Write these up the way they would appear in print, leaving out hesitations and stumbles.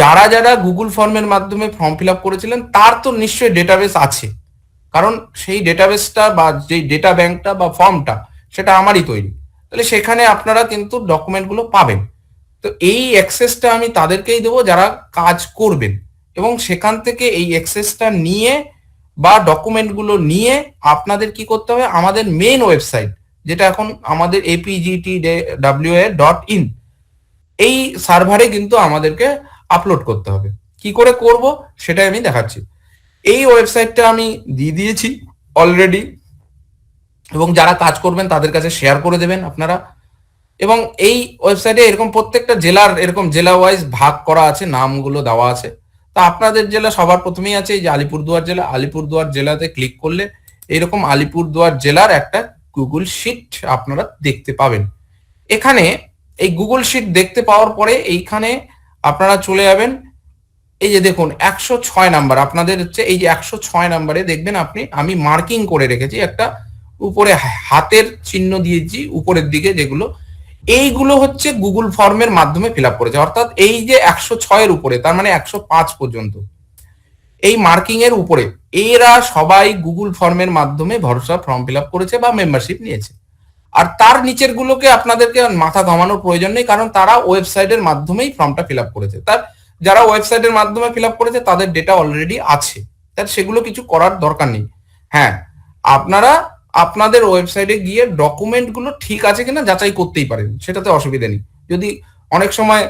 যারা যারা গুগল ফর্মের মাধ্যমে ফর্ম ফিল আপ করেছিলেন তার তো নিশ্চয়ই ডেটাবেস আছে, কারণ সেই ডেটাবেসটা বা যে ডেটা ব্যাংকটা বা ফর্মটা সেটা আমারই তৈরি, তাহলে সেখানে আপনারা কিন্তু ডকুমেন্টগুলো পাবেন। তো এই অ্যাক্সেসটা আমি তাদেরকেই দেবো যারা কাজ করবেন, এবং সেখান থেকে এই অ্যাক্সেসটা নিয়ে বা ডকুমেন্টগুলো নিয়ে আপনাদের কি করতে হবে, আমাদের মেন ওয়েবসাইট যেটা এখন আমাদের apgtwa.in এই সার্ভারে কিন্তু আমাদেরকে আপলোড করতে হবে। কি করে করব সেটাই আমি দেখাচ্ছি। এই ওয়েবসাইটটা আমি দিয়ে দিয়েছি অলরেডি, এবং যারা কাজ করবেন তাদের কাছে শেয়ার করে দেবেন আপনারা। এবং এই ওয়েবসাইটে এরকম প্রত্যেকটা জেলার এরকম জেলা ওয়াইজ ভাগ করা আছে, নামগুলো দেওয়া আছে। তা আপনাদের জেলা সবার প্রথমেই আছে এই যে আলিপুরদুয়ার জেলা। আলিপুরদুয়ার জেলাতে ক্লিক করলে এইরকম আলিপুরদুয়ার জেলার একটা গুগল শিট আপনারা দেখতে পাবেন। এখানে এই গুগল শিট দেখতে পাওয়ার পরে এইখানে আপনারা চলে যাবেন, এই যে দেখুন 106 নাম্বার আপনাদের হচ্ছে, এই যে 106 নাম্বারে দেখবেন আপনি, আমি মার্কিং করে রেখেছি একটা উপরে হাতের চিহ্ন দিয়েছি উপরের দিকে, যেগুলো এইগুলো হচ্ছে গুগল ফর্মের মাধ্যমে ফিল আপ করেছে। অর্থাৎ এই যে 106 এর উপরে, তার মানে 105 পর্যন্ত এই মার্কিং এর উপরে এরা সবাই গুগল ফর্মের মাধ্যমে ভরসা ফর্ম ফিল আপ করেছে বা মেম্বারশিপ নিয়েছে। আর তার নিচের গুলোকে আপনাদেরকে মাথা ঘামানোর প্রয়োজন নেই, কারণ তারা ওয়েবসাইটের মাধ্যমেই ফর্মটা ফিল আপ করেছে। তার যারা ওয়েবসাইটের মাধ্যমে ফিল আপ করেছে তাদের ডেটা অলরেডি আছে, তার সেগুলো কিছু করার দরকার নেই। হ্যাঁ, আপনারা আপনাদের ওয়েবসাইটে গিয়ে ডকুমেন্টগুলো ঠিক আছে কিনা যাচাই করতেই পারেন, সেটাতে অসুবিধা নেই। যদি অনেক সময়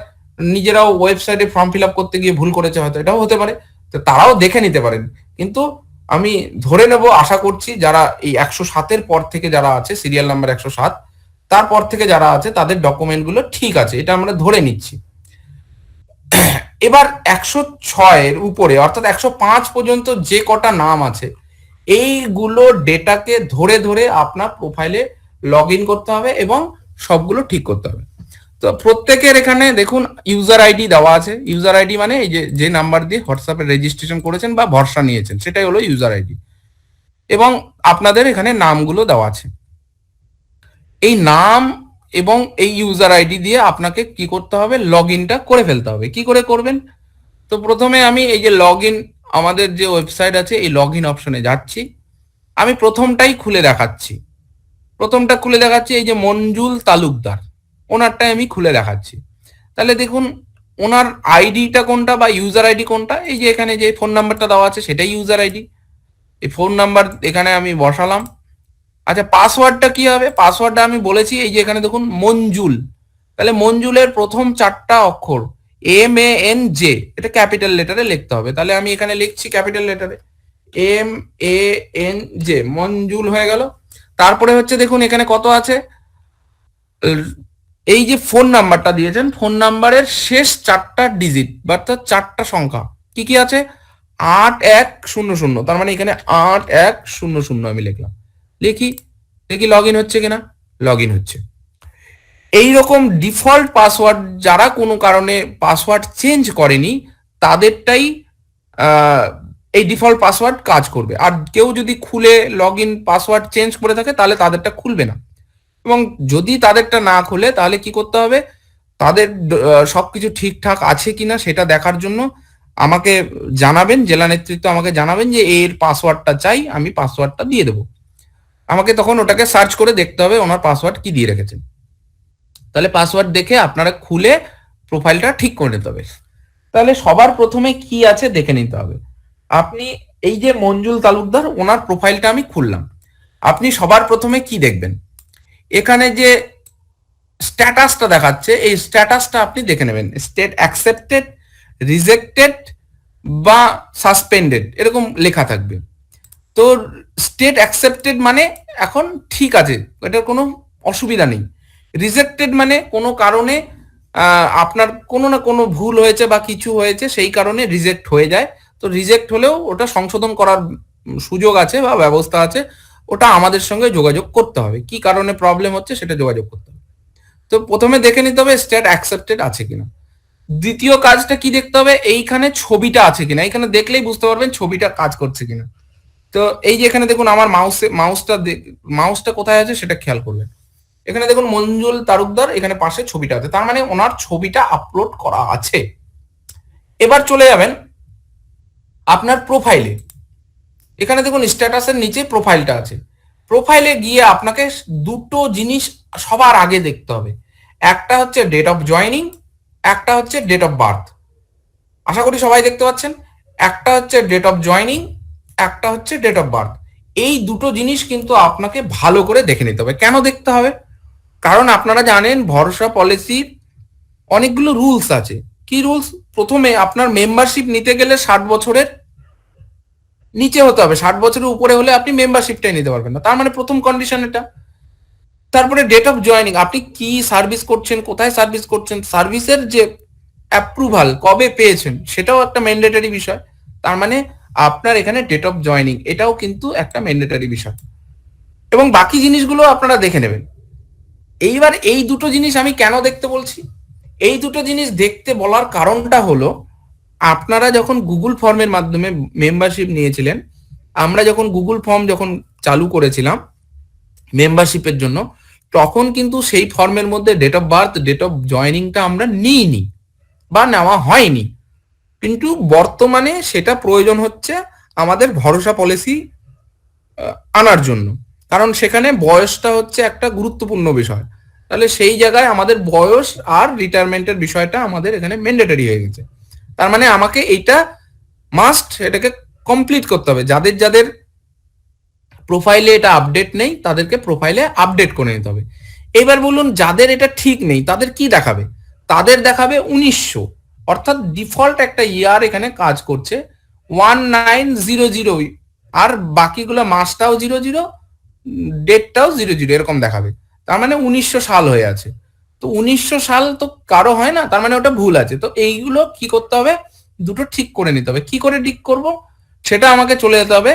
নিজেরাও ওয়েবসাইটে ফর্ম ফিল আপ করতে গিয়ে ভুল করেছে, হয়তো এটাও হতে পারে, তো তারাও দেখে নিতে পারেন। কিন্তু আমি ধরে নেব, আশা করছি যারা এই 107-এর পর থেকে যারা আছে, সিরিয়াল নাম্বার 107, তারপর থেকে যারা আছে তাদের ডকুমেন্টগুলো ঠিক আছে, এটা আমরা ধরে নিচ্ছি। এবার 106-এর উপরে অর্থাৎ 105 পর্যন্ত যে কটা নাম আছে, এইগুলো ডেটাকে ধরে ধরে আপনার প্রোফাইলে লগ ইন করতে হবে এবং সবগুলো ঠিক করতে হবে। তো প্রত্যেকের এখানে দেখুন ইউজার আইডি দেওয়া আছে। ইউজার আইডি মানে এই যে নাম্বার দিয়ে হোয়াটসঅ্যাপে রেজিস্ট্রেশন করেছেন বা ভরসা নিয়েছেন, সেটাই হলো ইউজার আইডি। এবং আপনাদের এখানে নামগুলো দেওয়া আছে। এই নাম এবং এই ইউজার আইডি দিয়ে আপনাকে কি করতে হবে, লগ ইনটা করে ফেলতে হবে। কি করে করবেন? তো প্রথমে আমি এই যে লগ ইন, আমাদের যে ওয়েবসাইট আছে এই লগ ইন অপশনে যাচ্ছি। আমি প্রথমটাই খুলে দেখাচ্ছি, প্রথমটা খুলে দেখাচ্ছি, এই যে মঞ্জুল তালুকদার, ওনারটাই আমি খুলে দেখাচ্ছি। তাহলে দেখুন ওনার আইডিটা কোনটা বা ইউজার আইডি কোনটা, এই যে এখানে যে ফোন নাম্বারটা দেওয়া আছে সেটাই ইউজার আইডি। এই ফোন নাম্বার এখানে আমি বসালাম। আচ্ছা, পাসওয়ার্ডটা কি হবে? পাসওয়ার্ডটা আমি বলেছি, এই যে এখানে দেখুন মঞ্জুল, তাহলে মঞ্জুলের প্রথম 4টা অক্ষর MANJ, এটা ক্যাপিটাল লেটারে লিখতে হবে। তাহলে আমি এখানে লিখছি ক্যাপিটাল লেটারে MANJ, মঞ্জুল হয়ে গেল। তারপরে হচ্ছে দেখুন এখানে কত আছে, এই যে ফোন নাম্বারটা দিয়েছেন, ফোন নাম্বারের শেষ 4টা ডিজিট অর্থাৎ 4টা সংখ্যা কি কি আছে, 8100, তার মানে এখানে 8100 আমি লিখলাম। লিখি দেখি লগ ইন হচ্ছে কিনা। লগ ইন হচ্ছে। এইরকম ডিফল্ট পাসওয়ার্ড যারা কোনো কারণে পাসওয়ার্ড চেঞ্জ করেনি তাদেরটাই এই ডিফল্ট পাসওয়ার্ড কাজ করবে। আর কেউ যদি খুলে লগ ইন পাসওয়ার্ড চেঞ্জ করে থাকে তাহলে তাদেরটা খুলবে না। এবং যদি তাদেরটা না খুলে তাহলে কি করতে হবে, তাদের সবকিছু ঠিকঠাক আছে কিনা সেটা দেখার জন্য আমাকে জানাবেন, জেলা নেতৃত্ব আমাকে জানাবেন যে এর পাসওয়ার্ডটা চাই, আমি পাসওয়ার্ডটা দিয়ে দেবো। আমাকে তখন ওটাকে সার্চ করে দেখতে হবে ওনার পাসওয়ার্ড কি দিয়ে রেখেছেন। তাহলে পাসওয়ার্ড দেখে আপনারা খুলে প্রোফাইলটা ঠিক করে নিতে হবে। তাহলে সবার প্রথমে কি আছে দেখে নিতে হবে। আপনি এই যে মঞ্জুল তালুকদার, ওনার প্রোফাইলটা আমি খুললাম। আপনি সবার প্রথমে কি দেখবেন, এখানে যে স্ট্যাটাসটা দেখাচ্ছে এই স্ট্যাটাসটা আপনি দেখে নেবেন। স্টেট অ্যাকসেপ্টেড, রিজেক্টেড বা সাসপেন্ডেড এরকম লেখা থাকবে। তো স্টেট অ্যাকসেপ্টেড মানে এখন ঠিক আছে, এটার কোনো অসুবিধা নেই। রিজেক্টেড মানে কোনো কারণে আপনার কোনো না কোনো ভুল হয়েছে বা কিছু হয়েছে, সেই কারণে রিজেক্ট হয়ে যায়। তো রিজেক্ট হলেও ওটা সংশোধন করার সুযোগ আছে বা ব্যবস্থা আছে, ওটা আমাদের সঙ্গে যোগাযোগ করতে হবে। কি কারণে প্রবলেম হচ্ছে সেটা যোগাযোগ করতে হবে। তো প্রথমে দেখে নিতে হবে স্টেট অ্যাকসেপ্টেড আছে কিনা। দ্বিতীয় কাজটা কি দেখতে হবে, এইখানে ছবিটা আছে কিনা। এইখানে দেখলেই বুঝতে পারবেন ছবিটা কাজ করছে কিনা। তো এই যে এখানে দেখুন আমার মাউসটা কোথায় আছে সেটা খেয়াল করবেন। এখানে দেখুন মঞ্জুল তালুকদার, এখানে পাশে ছবিটা আছে, তার মানে ওনার ছবিটা আপলোড করা আছে। এবার চলে যাবেন আপনার প্রোফাইলে। এখানে দেখুন স্ট্যাটাসের নিচে প্রোফাইলটা আছে। প্রোফাইলে গিয়ে আপনাকে দুটো জিনিস সবার আগে দেখতে হবে, একটা হচ্ছে ডেট অফ জয়নিং, একটা হচ্ছে ডেট অফ বার্থ। আশা করি সবাই দেখতে পাচ্ছেন, একটা হচ্ছে ডেট অফ জয়নিং, একটা হচ্ছে ডেট অফ বার্থ। এই দুটো জিনিস কিন্তু আপনাকে ভালো করে দেখে নিতে হবে। কেন দেখতে হবে? কারণ আপনারা জানেন ভরসা পলিসির অনেকগুলো রুলস আছে। কি রুলস? প্রথমে আপনার মেম্বারশিপ নিতে গেলে 60 বছরের নিচে হতে হবে, 60 বছরের উপরে হলে আপনি মেম্বারশিপটাই নিতে পারবেন না, তার মানে প্রথম কন্ডিশন এটা। তারপরে ডেট অফ জয়নিং, আপনি কি সার্ভিস করছেন, কোথায় সার্ভিস করছেন, সার্ভিসের যে অ্যাপ্রুভাল কবে পেয়েছেন সেটাও একটা ম্যান্ডেটরি বিষয়। তার মানে আপনার এখানে ডেট অফ জয়নিং এটাও কিন্তু একটা ম্যান্ডেটরি বিষয়, এবং বাকি জিনিসগুলো আপনারা দেখে নেবেন। এইবার এই দুটো জিনিস আমি কেন দেখতে বলছি, এই দুটো জিনিস দেখতে বলার কারণটা হলো, আপনারা যখন গুগল ফর্মের মাধ্যমে মেম্বারশিপ নিয়েছিলেন, আমরা যখন গুগল ফর্ম যখন চালু করেছিলাম মেম্বারশিপের জন্য, তখন কিন্তু সেই ফর্মের মধ্যে date of birth, date of জয়নিংটা আমরা নিইনি বা নেওয়া হয়নি। কিন্তু বর্তমানে সেটা প্রয়োজন হচ্ছে আমাদের ভরসা পলিসি আনার জন্য, কারণ সেখানে বয়সটা হচ্ছে একটা গুরুত্বপূর্ণ বিষয়। তাহলে সেই জায়গায় আমাদের বয়স আর রিটায়ারমেন্টের বিষয়টা আমাদের এখানে ম্যান্ডেটরি হয়ে গেছে। তার মানে আমাকে এইটা মাস্ট এটাকে কমপ্লিট করতে হবে। যাদের যাদের প্রোফাইলে এটা আপডেট নেই তাদেরকে প্রোফাইলে আপডেট করে নিতে হবে। এবার বলুন যাদের এটা ঠিক নেই তাদের কি দেখাবে? তাদের দেখাবে 1900, অর্থাৎ ডিফল্ট একটা ইয়ার এখানে কাজ করছে 1900, আর বাকিগুলো মাসটাও 00, ডেটটাও 00 এরকম দেখাবে। তার মানে 1900 সাল হয়ে আছে। তো 1900 সাল তো কারো হয় না, তার মানে ওটা ভুল আছে। তো এইগুলো কি করতে হবে? দুটো ঠিক করে নিতে হবে। কি করে ঠিক করব সেটা আমাকে চলে যেতে হবে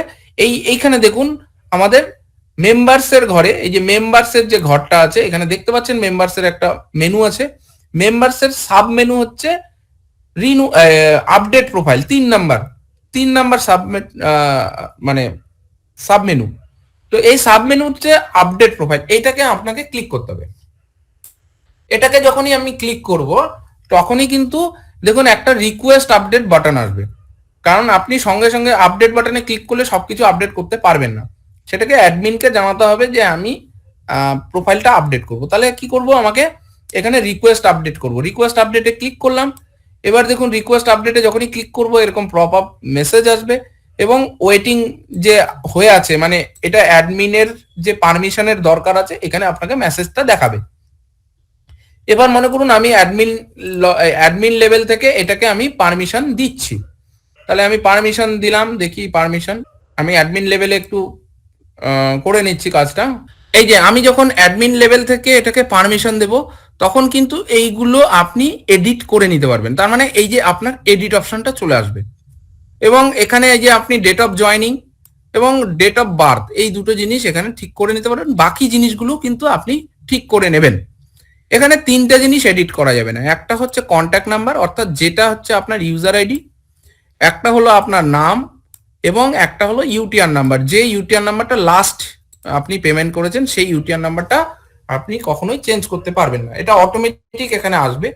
এইখানে দেখুন আমাদের মেম্বার্সের ঘরে, এই যে মেম্বার্সের যে ঘরটা আছে এখানে দেখতে পাচ্ছেন মেম্বার্সের একটা মেনু আছে। মেম্বার্সের সাব মেনু হচ্ছে রিনু আপডেট প্রোফাইল, 3 নাম্বার সাবমেট মানে সাব মেনু। তো এই সাব মেনু হচ্ছে আপডেট প্রোফাইল, এইটাকে আপনাকে ক্লিক করতে হবে। এটাকে যখনই আমি ক্লিক করব তখনই কিন্তু দেখুন একটা রিকোয়েস্ট আপডেট বাটন আসবে, কারণ আপনি সঙ্গে সঙ্গে আপডেট বাটনে ক্লিক করলে সবকিছু আপডেট করতে পারবেন না। সেটাকে অ্যাডমিনকে জানাতে হবে যে আমি প্রোফাইলটা আপডেট করব। তাহলে কি করব? আমাকে এখানে রিকোয়েস্ট আপডেট করব। রিকোয়েস্ট আপডেটে ক্লিক করলাম। এবার দেখুন রিকোয়েস্ট আপডেটে যখনই ক্লিক করব এরকম পপ আপ মেসেজ আসবে, এবং ওয়েটিং যে হয়ে আছে, মানে এটা অ্যাডমিনের যে পারমিশনের দরকার আছে, এখানে আপনাকে মেসেজটা দেখাবে। এবার মনে করুন আমি অ্যাডমিন লেভেল থেকে এটাকে আমি পারমিশন দিচ্ছি, তাহলে আমি পারমিশন দিলাম। দেখি পারমিশন আমি অ্যাডমিন লেভেলে একটু করে নিচ্ছি কাজটা। এই যে আমি যখন অ্যাডমিন লেভেল থেকে এটাকে পারমিশন দেব তখন কিন্তু এইগুলো আপনি এডিট করে নিতে পারবেন। তার মানে এই যে আপনার এডিট অপশনটা চলে আসবে, এবং এখানে এই যে আপনি ডেট অফ জয়নিং এবং ডেট অফ বার্থ এই দুটো জিনিস এখানে ঠিক করে নিতে পারবেন। বাকি জিনিসগুলো কিন্তু আপনি ঠিক করে নেবেন। এখানে 3টে জিনিস এডিট করা যাবে না। একটা হচ্ছে কন্ট্যাক্ট নাম্বার, অর্থাৎ যেটা হচ্ছে আপনার ইউজার আইডি, একটা হলো আপনার নাম, এবং একটা হলো ইউটিআর নাম্বার। যে ইউটিআর নাম্বারটা লাস্ট আপনি পেমেন্ট করেছেন সেই ইউটিআর নাম্বারটা আপনি কখনোই চেঞ্জ করতে পারবেন না, এটা অটোমেটিক এখানে আসবে,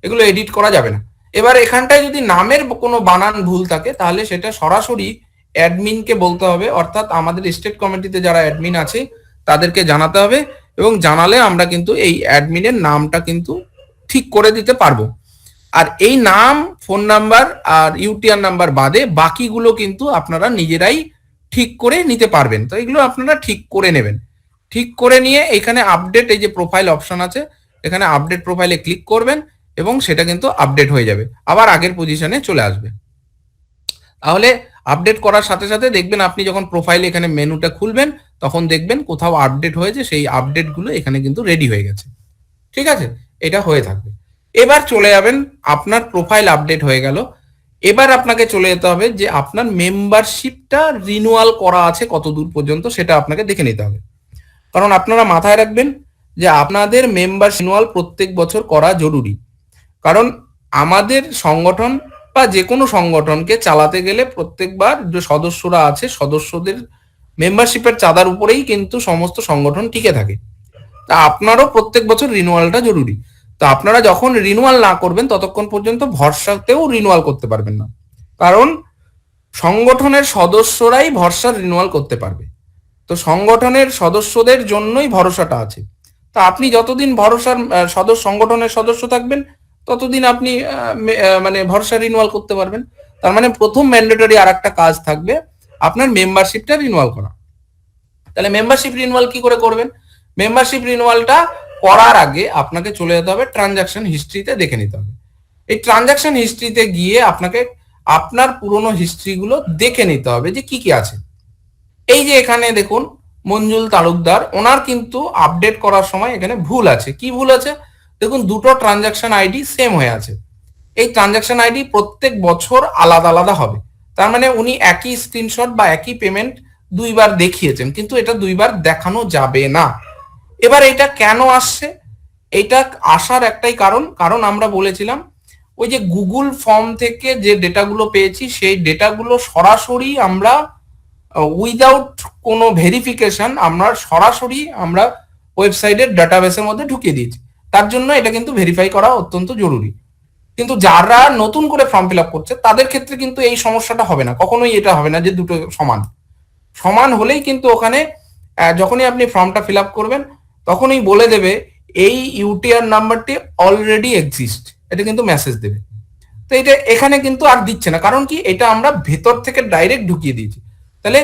এগুলো এডিট করা যাবে না। এবার এখানটায় যদি নামের কোনো বানান ভুল থাকে তাহলে সেটা সরাসরি অ্যাডমিনকে বলতে হবে, অর্থাৎ আমাদের স্টেট কমিটিতে যারা অ্যাডমিন আছে তাদেরকে জানাতে হবে, এবং জানালে আমরা কিন্তু এই অ্যাডমিনের নামটা কিন্তু ঠিক করে দিতে পারবো। আর এই নাম, ফোন নাম্বার আর ইউটিআর নাম্বার বাদে বাকিগুলো কিন্তু আপনারা নিজেরাই ঠিক করে নিতে পারবেন। তো এগুলো আপনারা ঠিক করে নেবেন। ঠিক করে নিয়ে এখানে আপডেট, এই যে প্রোফাইল অপশন আছে এখানে আপডেট প্রোফাইলে ক্লিক করবেন, এবং সেটা কিন্তু আপডেট হয়ে যাবে, আবার আগের পজিশনে চলে আসবে। তাহলে আপডেট করার সাথে সাথে দেখবেন আপনি যখন প্রোফাইলে এখানে মেনুটা খুলবেন তখন দেখবেন কোথাও আপডেট হয়েছে, সেই আপডেটগুলো এখানে কিন্তু রেডি হয়ে গেছে। ঠিক আছে, এটা হয়ে থাকবে। এবার চলে যাবেন, আপনার প্রোফাইল আপডেট হয়ে গেল। এবার আপনাকে চলে যেতে হবে যে আপনার মেম্বারশিপটা রিনুয়াল করা আছে কত দূর পর্যন্ত সেটা আপনাকে দেখে নিতে হবে। কারণ আপনারা মাথায় রাখবেন যে আপনাদের মেম্বার রিনুয়াল প্রত্যেক বছর করা জরুরি। কারণ আমাদের সংগঠন বা যে কোনো সংগঠনকে চালাতে গেলে প্রত্যেকবার যে সদস্যরা আছে সদস্যদের মেম্বারশিপের চাঁদার উপরেই কিন্তু সমস্ত সংগঠন টিকে থাকে। তা আপনারও প্রত্যেক বছর রিনুয়ালটা জরুরি। তো আপনারা যখন রিনুয়াল না করবেন ততক্ষণ পর্যন্ত ভরসাতেও রিনুয়াল করতে পারবেন না, কারণ সংগঠনের সদস্যরাই ভরসার রিনুয়াল করতে পারবে। তো সংগঠনের সদস্যদের জন্যই ভরসাটা আছে। তা আপনি যতদিন ভরসার সংগঠনের সদস্য থাকবেন ততদিন আপনি মানে ভরসা রিনুয়াল করতে পারবেন। তার মানে প্রথম ম্যান্ডেটরি আর একটা কাজ থাকবে আপনার মেম্বারশিপটা রিনুয়াল করা। তাহলে মেম্বারশিপ রিনুয়াল কি করে করবেন? মেম্বারশিপ রিনুয়ালটা করার আগে আপনাকে চলে যেতে হবে ট্রানজাকশন হিস্ট্রিতে, দেখে নিতে হবে। এই ট্রানজাকশন হিস্ট্রিতে গিয়ে আপনাকে আপনার পুরনো হিস্ট্রিগুলো দেখে নিতে হবে যে কি কি আছে। এই যে এখানে দেখুন মঞ্জুল তালুকদার, ওনার কিন্তু আপডেট করার সময় এখানে ভুল আছে। কি ভুল আছে? দেখুন দুটো ট্রানজাকশন আইডি সেম হয়ে আছে। এই ট্রানজাকশন আইডি প্রত্যেক বছর আলাদা আলাদা হবে। তার মানে উনি একই স্ক্রিনশট বা একই পেমেন্ট দুইবার দেখিয়েছেন, কিন্তু এটা দুইবার দেখানো যাবে না। এবার এটা কেন আসছে? এটা আসার একটাই কারণ আমরা বলেছিলাম ওই যে গুগল ফর্ম থেকে যে ডেটাগুলো পেয়েছি সেই ডেটাগুলো সরাসরি আমরা উইদাউট কোনো ভেরিফিকেশন আমরা ওয়েবসাইটের ডাটাবেসের মধ্যে ঢুকিয়ে দিয়েছি। তার জন্য এটা কিন্তু ভেরিফাই করা অত্যন্ত জরুরি। কিন্তু যারা নতুন করে ফর্ম ফিল আপ করছে তাদের ক্ষেত্রে কিন্তু এই সমস্যাটা হবে না, কখনোই এটা হবে না যে দুটো সমান সমান হলেই কিন্তু ওখানে যখনই আপনি ফর্মটা ফিল আপ করবেন তখনই বলে দেবে এই ইউটিআর নাম্বারটি অলরেডি এক্সিস্ট, এটা কিন্তু মেসেজ দেবে। তো এটা এখানে কিন্তু আর দিচ্ছে না, কারণ কি এটা আমরা ভেতর থেকে ডাইরেক্ট ঢুকিয়ে দিয়েছি। তাহলে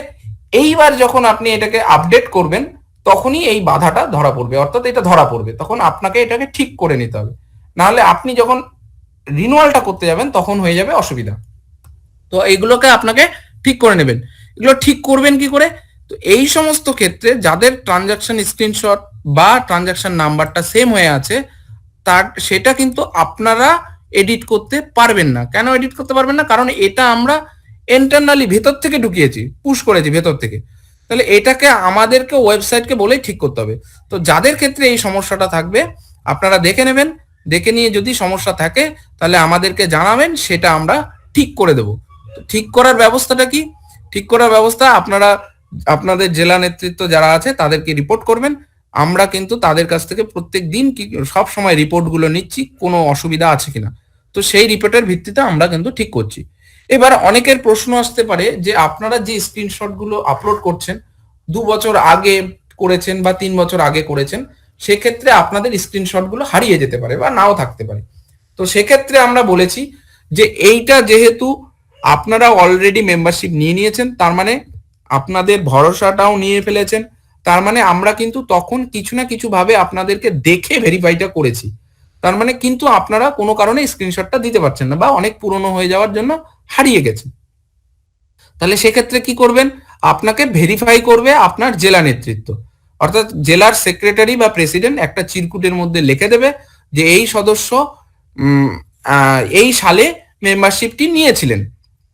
এইবার যখন আপনি এটাকে আপডেট করবেন তখনই এই বাধাটা ধরা পড়বে, অর্থাৎ এটা ধরা পড়বে, তখন আপনাকে এটাকে ঠিক করে নিতে হবে। নাহলে আপনি যখন রিনুয়ালটা করতে যাবেন তখন হয়ে যাবে অসুবিধা। তো এইগুলোকে আপনাকে ঠিক করে নেবেন। এগুলো ঠিক করবেন কি করে? তো এই সমস্ত ক্ষেত্রে যাদের ট্রানজাকশন স্ক্রিনশট বা ট্রানজাকশন নাম্বারটা সেম হয়ে আছে তার সেটা কিন্তু আপনারা এডিট করতে পারবেন না। কেন এডিট করতে পারবেন না? কারণ এটা আমরা ইন্টারনালি ভেতর থেকে ঢুকিয়েছি, পুশ করেছি ভেতর থেকে। তাহলে এটাকে আমাদেরকে ওয়েবসাইটকে বলেই ঠিক করতে হবে। তো যাদের ক্ষেত্রে এই সমস্যাটা থাকবে আপনারা দেখে নেবেন, দেখে নিয়ে যদি সমস্যা থাকে তাহলে আমাদেরকে জানাবেন, সেটা আমরা ঠিক করে দেব। ঠিক করার ব্যবস্থাটা কি? ঠিক করার ব্যবস্থা আপনারা আপনাদের জেলা নেতৃত্ব যারা আছে তাদেরকে রিপোর্ট করবেন। আমরা কিন্তু তাদের কাছ থেকে প্রত্যেক দিন সব সময় রিপোর্টগুলো নিচ্ছি কোনো অসুবিধা আছে কিনা। তো সেই রিপোর্টের ভিত্তিতে আমরা কিন্তু ঠিক করছি। এবার অনেকের প্রশ্ন আসতে পারে যে আপনারা যে স্ক্রিনশটগুলো আপলোড করছেন 2 বছর আগে করেছেন বা 3 বছর আগে করেছেন, সেক্ষেত্রে আপনাদের স্ক্রিনশটগুলো হারিয়ে যেতে পারে বা নাও থাকতে পারে। তো সেক্ষেত্রে আমরা বলেছি যে এইটা যেহেতু আপনারা অলরেডি মেম্বারশিপ নিয়ে নিয়েছেন, তার মানে আপনাদের ভরসাটাও নিয়ে ফেলেছেন, তার মানে আমরা কিন্তু তখন কিছু না কিছু ভাবে আপনাদেরকে দেখে ভেরিফাইটা করেছি। তার মানে কিন্তু আপনারা কোনো কারণে স্ক্রিনশটটা দিতে পারছেন না বা অনেক পুরনো হয়ে যাওয়ার জন্য হারিয়ে গেছে। তাহলে সেক্ষেত্রে কি করবেন? আপনাকে ভেরিফাই করবে আপনার জেলা নেতৃত্ব, অর্থাৎ জেলার সেক্রেটারি বা প্রেসিডেন্ট একটা চিরকুটের মধ্যে লিখে দেবে যে এই সদস্য এই সালে মেম্বারশিপটি নিয়েছিলেন।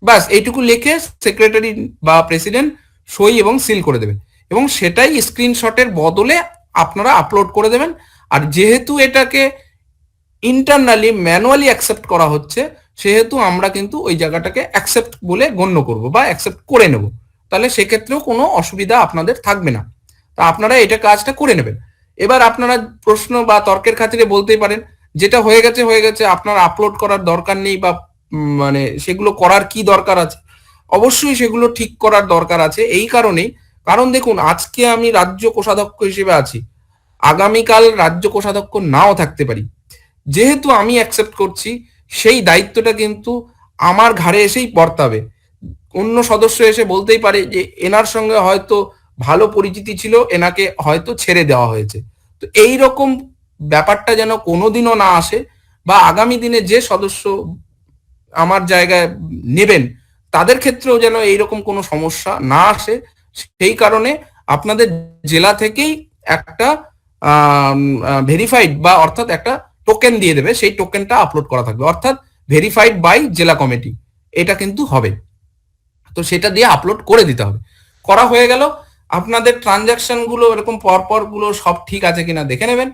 বাস এইটুকু লিখে সেক্রেটারি বা প্রেসিডেন্ট সই এবং সিল করে দেবে এবং সেটাই স্ক্রিনশটের বদলে আপনারা আপলোড করে দেবেন। আর যেহেতু এটাকে ইন্টারনালি ম্যানুয়ালি অ্যাকসেপ্ট করা হচ্ছে সেহেতু আমরা কিন্তু ওই জায়গাটাকে অ্যাকসেপ্ট বলে গণ্য করব বা অ্যাকসেপ্ট করে নেব। তাহলে সেক্ষেত্রেও কোনো অসুবিধা আপনাদের থাকবে না। তা আপনারা এটা কাজটা করে নেবেন। এবার আপনারা প্রশ্ন বা তর্কের খাতিরে বলতেই পারেন যেটা হয়ে গেছে হয়ে গেছে, আপনার আপলোড করার দরকার নেই বা মানে সেগুলো করার কি দরকার আছে? অবশ্যই সেগুলো ঠিক করার দরকার আছে। এই কারণেই, কারণ দেখুন আজকে আমি রাজ্য কোষাধ্যক্ষ হিসেবে আছি, আগামীকাল রাজ্য কোষাধ্যক্ষ নাও থাকতে পারি। যেহেতু আমি অ্যাকসেপ্ট করছি সেই দায়িত্বটা কিন্তু আমার ঘাড়ে এসেই বর্তাবে। অন্য সদস্য এসে বলতেই পারে যে এনার সঙ্গে হয়তো ভালো পরিচিতি ছিল, এনাকে হয়তো ছেড়ে দেওয়া হয়েছে। তো এই রকম ব্যাপারটা যেন কোনোদিনও না আসে বা আগামী দিনে যে সদস্য আমার জায়গায় নেবেন তাদের ক্ষেত্রেও যেন এইরকম কোনো সমস্যা না আসে, সেই কারণে আপনাদের জেলা থেকেই একটা ভেরিফাইড বা অর্থাৎ একটা টোকেন দিয়ে দেবে, সেই টোকেনটা আপলোড করা থাকবে, অর্থাৎ ভেরিফাইড বাই জেলা কমিটি, এটা কিন্তু হবে। তো সেটা দিয়ে আপলোড করে দিতে হবে। করা হয়ে গেল। আপনাদের ট্রানজাকশন গুলো এরকম পরপর গুলো সব ঠিক আছে কিনা দেখে নেবেন।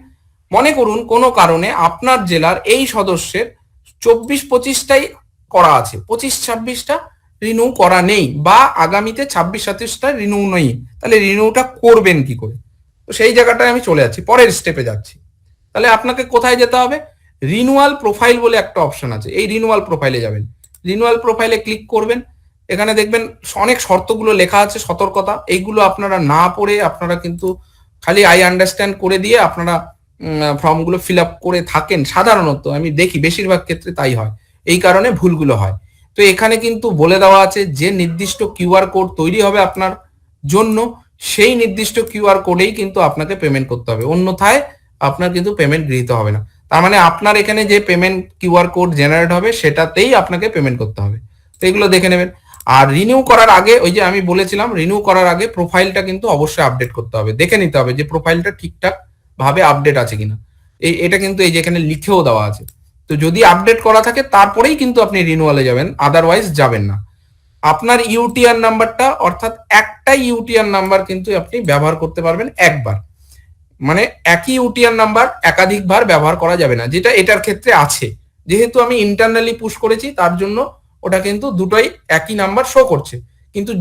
মনে করুন কোনো কারণে আপনার জেলার এই সদস্যের 24-25টাই করা আছে, 25-26টা রিনিউ করা নেই বা আগামীতে 26-27টা রিনিউ নেই, তাহলে রিনিউটা করবেন কি করে? তো সেই জায়গাটায় আমি চলে যাচ্ছি, পরের স্টেপে যাচ্ছি। তাহলে আপনাকে কোথায় যেতে হবে? রিনুয়াল প্রোফাইল বলে একটা অপশন আছে, এই রিনুয়াল প্রোফাইলে যাবেন, রিনুয়াল প্রোফাইলে ক্লিক করবেন, এখানে দেখবেন অনেক শর্তগুলো লেখা আছে, সতর্কতা, এইগুলো আপনারা না পড়ে আপনারা কিন্তু খালি আই আন্ডারস্ট্যান্ড করে দিয়ে আপনারা ফর্মগুলো ফিল আপ করে থাকেন সাধারণত, আমি দেখি বেশিরভাগ ক্ষেত্রে তাই হয়, এই কারণে ভুলগুলো হয়। তো এখানে কিন্তু বলে দেওয়া আছে যে নির্দিষ্ট কিউআর কোড তৈরি হবে আপনার জন্য, সেই নির্দিষ্ট কিউআর কোডেই কিন্তু আপনাকে পেমেন্ট করতে হবে, অন্যথায় আপনার কিন্তু পেমেন্ট গৃহীত হবে না। তার মানে আপনার এখানে যে পেমেন্ট কিউআর কোড জেনারেট হবে সেটাতেই আপনাকে পেমেন্ট করতে হবে। তো এগুলো দেখে নেবেন। আর রিনিউ করার আগে, ওই যে আমি বলেছিলাম, রিনিউ করার আগে প্রোফাইলটা কিন্তু অবশ্যই আপডেট করতে হবে, দেখে নিতে হবে যে প্রোফাইলটা ঠিকঠাক ভাবে আপডেট আছে কিনা। এটা কিন্তু এই যে এখানে লিখেও দেওয়া আছে। তো যদি আপডেট করা থাকে তারপরেই কিন্তু আপনি রিনিউয়ালে যাবেন, আদারওয়াইজ যাবেন না। আপনার ইউটিআর নাম্বারটা, অর্থাৎ একটাই ইউটিআর নাম্বার কিন্তু আপনি ব্যবহার করতে পারবেন একবার, মানে একই ইউটিআর নাম্বার একাধিকবার ব্যবহার করা যাবে না, যেটা এটার ক্ষেত্রে আছে। যেহেতু আমি ইন্টারনালি পুশ করেছি তার জন্য ওটা কিন্তু দুটোই একই নাম্বার শো করছে, কিন্তু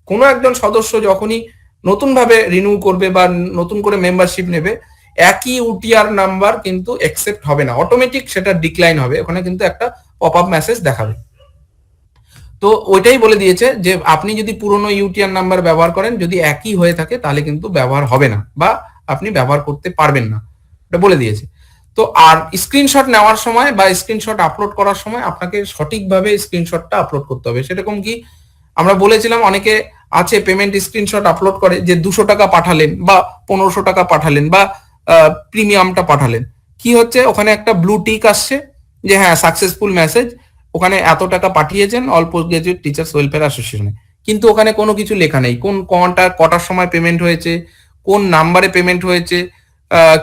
কোনো একজন সদস্য যখনই নতুন ভাবে রিনিউ করবে বা নতুন করে মেম্বারশিপ নেবে, একই ইউটিআর নাম্বার কিন্তু অ্যাকসেপ্ট হবে না, অটোমেটিক সেটা ডিক্লাইন হবে, ওখানে কিন্তু একটা পপ আপ মেসেজ দেখাবে। তো ওইটাই বলে দিয়েছে যে আপনি যদি পুরনো ইউটিআর নাম্বার ব্যবহার করেন, যদি একই হয়ে থাকে তাহলে কিন্তু ব্যবহার হবে না বা আপনি ব্যবহার করতে পারবেন না, এটা বলে দিয়েছে। তো আর স্ক্রিনশট নেওয়ার সময় বা স্ক্রিনশট আপলোড করার সময় আপনাকে সঠিকভাবে স্ক্রিনশটটা আপলোড করতে হবে। সেরকম কি আমরা বলেছিলাম, অনেকে আছে পেমেন্ট স্ক্রিনশট আপলোড করে যে 200 টাকা পাঠালেন বা 1500 টাকা পাঠালেন বা প্রিমিয়ামটা পাঠালেন, কি হচ্ছে ওখানে একটা ব্লু টিক আসছে যে হ্যাঁ সাকসেসফুল মেসেজ, ওখানে এত টাকা পাঠিয়েছেন all post graduate teachers welfare অ্যাসোসিয়েশনে, কিন্তু ওখানে কোনো কিছু লেখা নেই কোন কটার সময় পেমেন্ট হয়েছে, কোন নাম্বারে পেমেন্ট হয়েছে,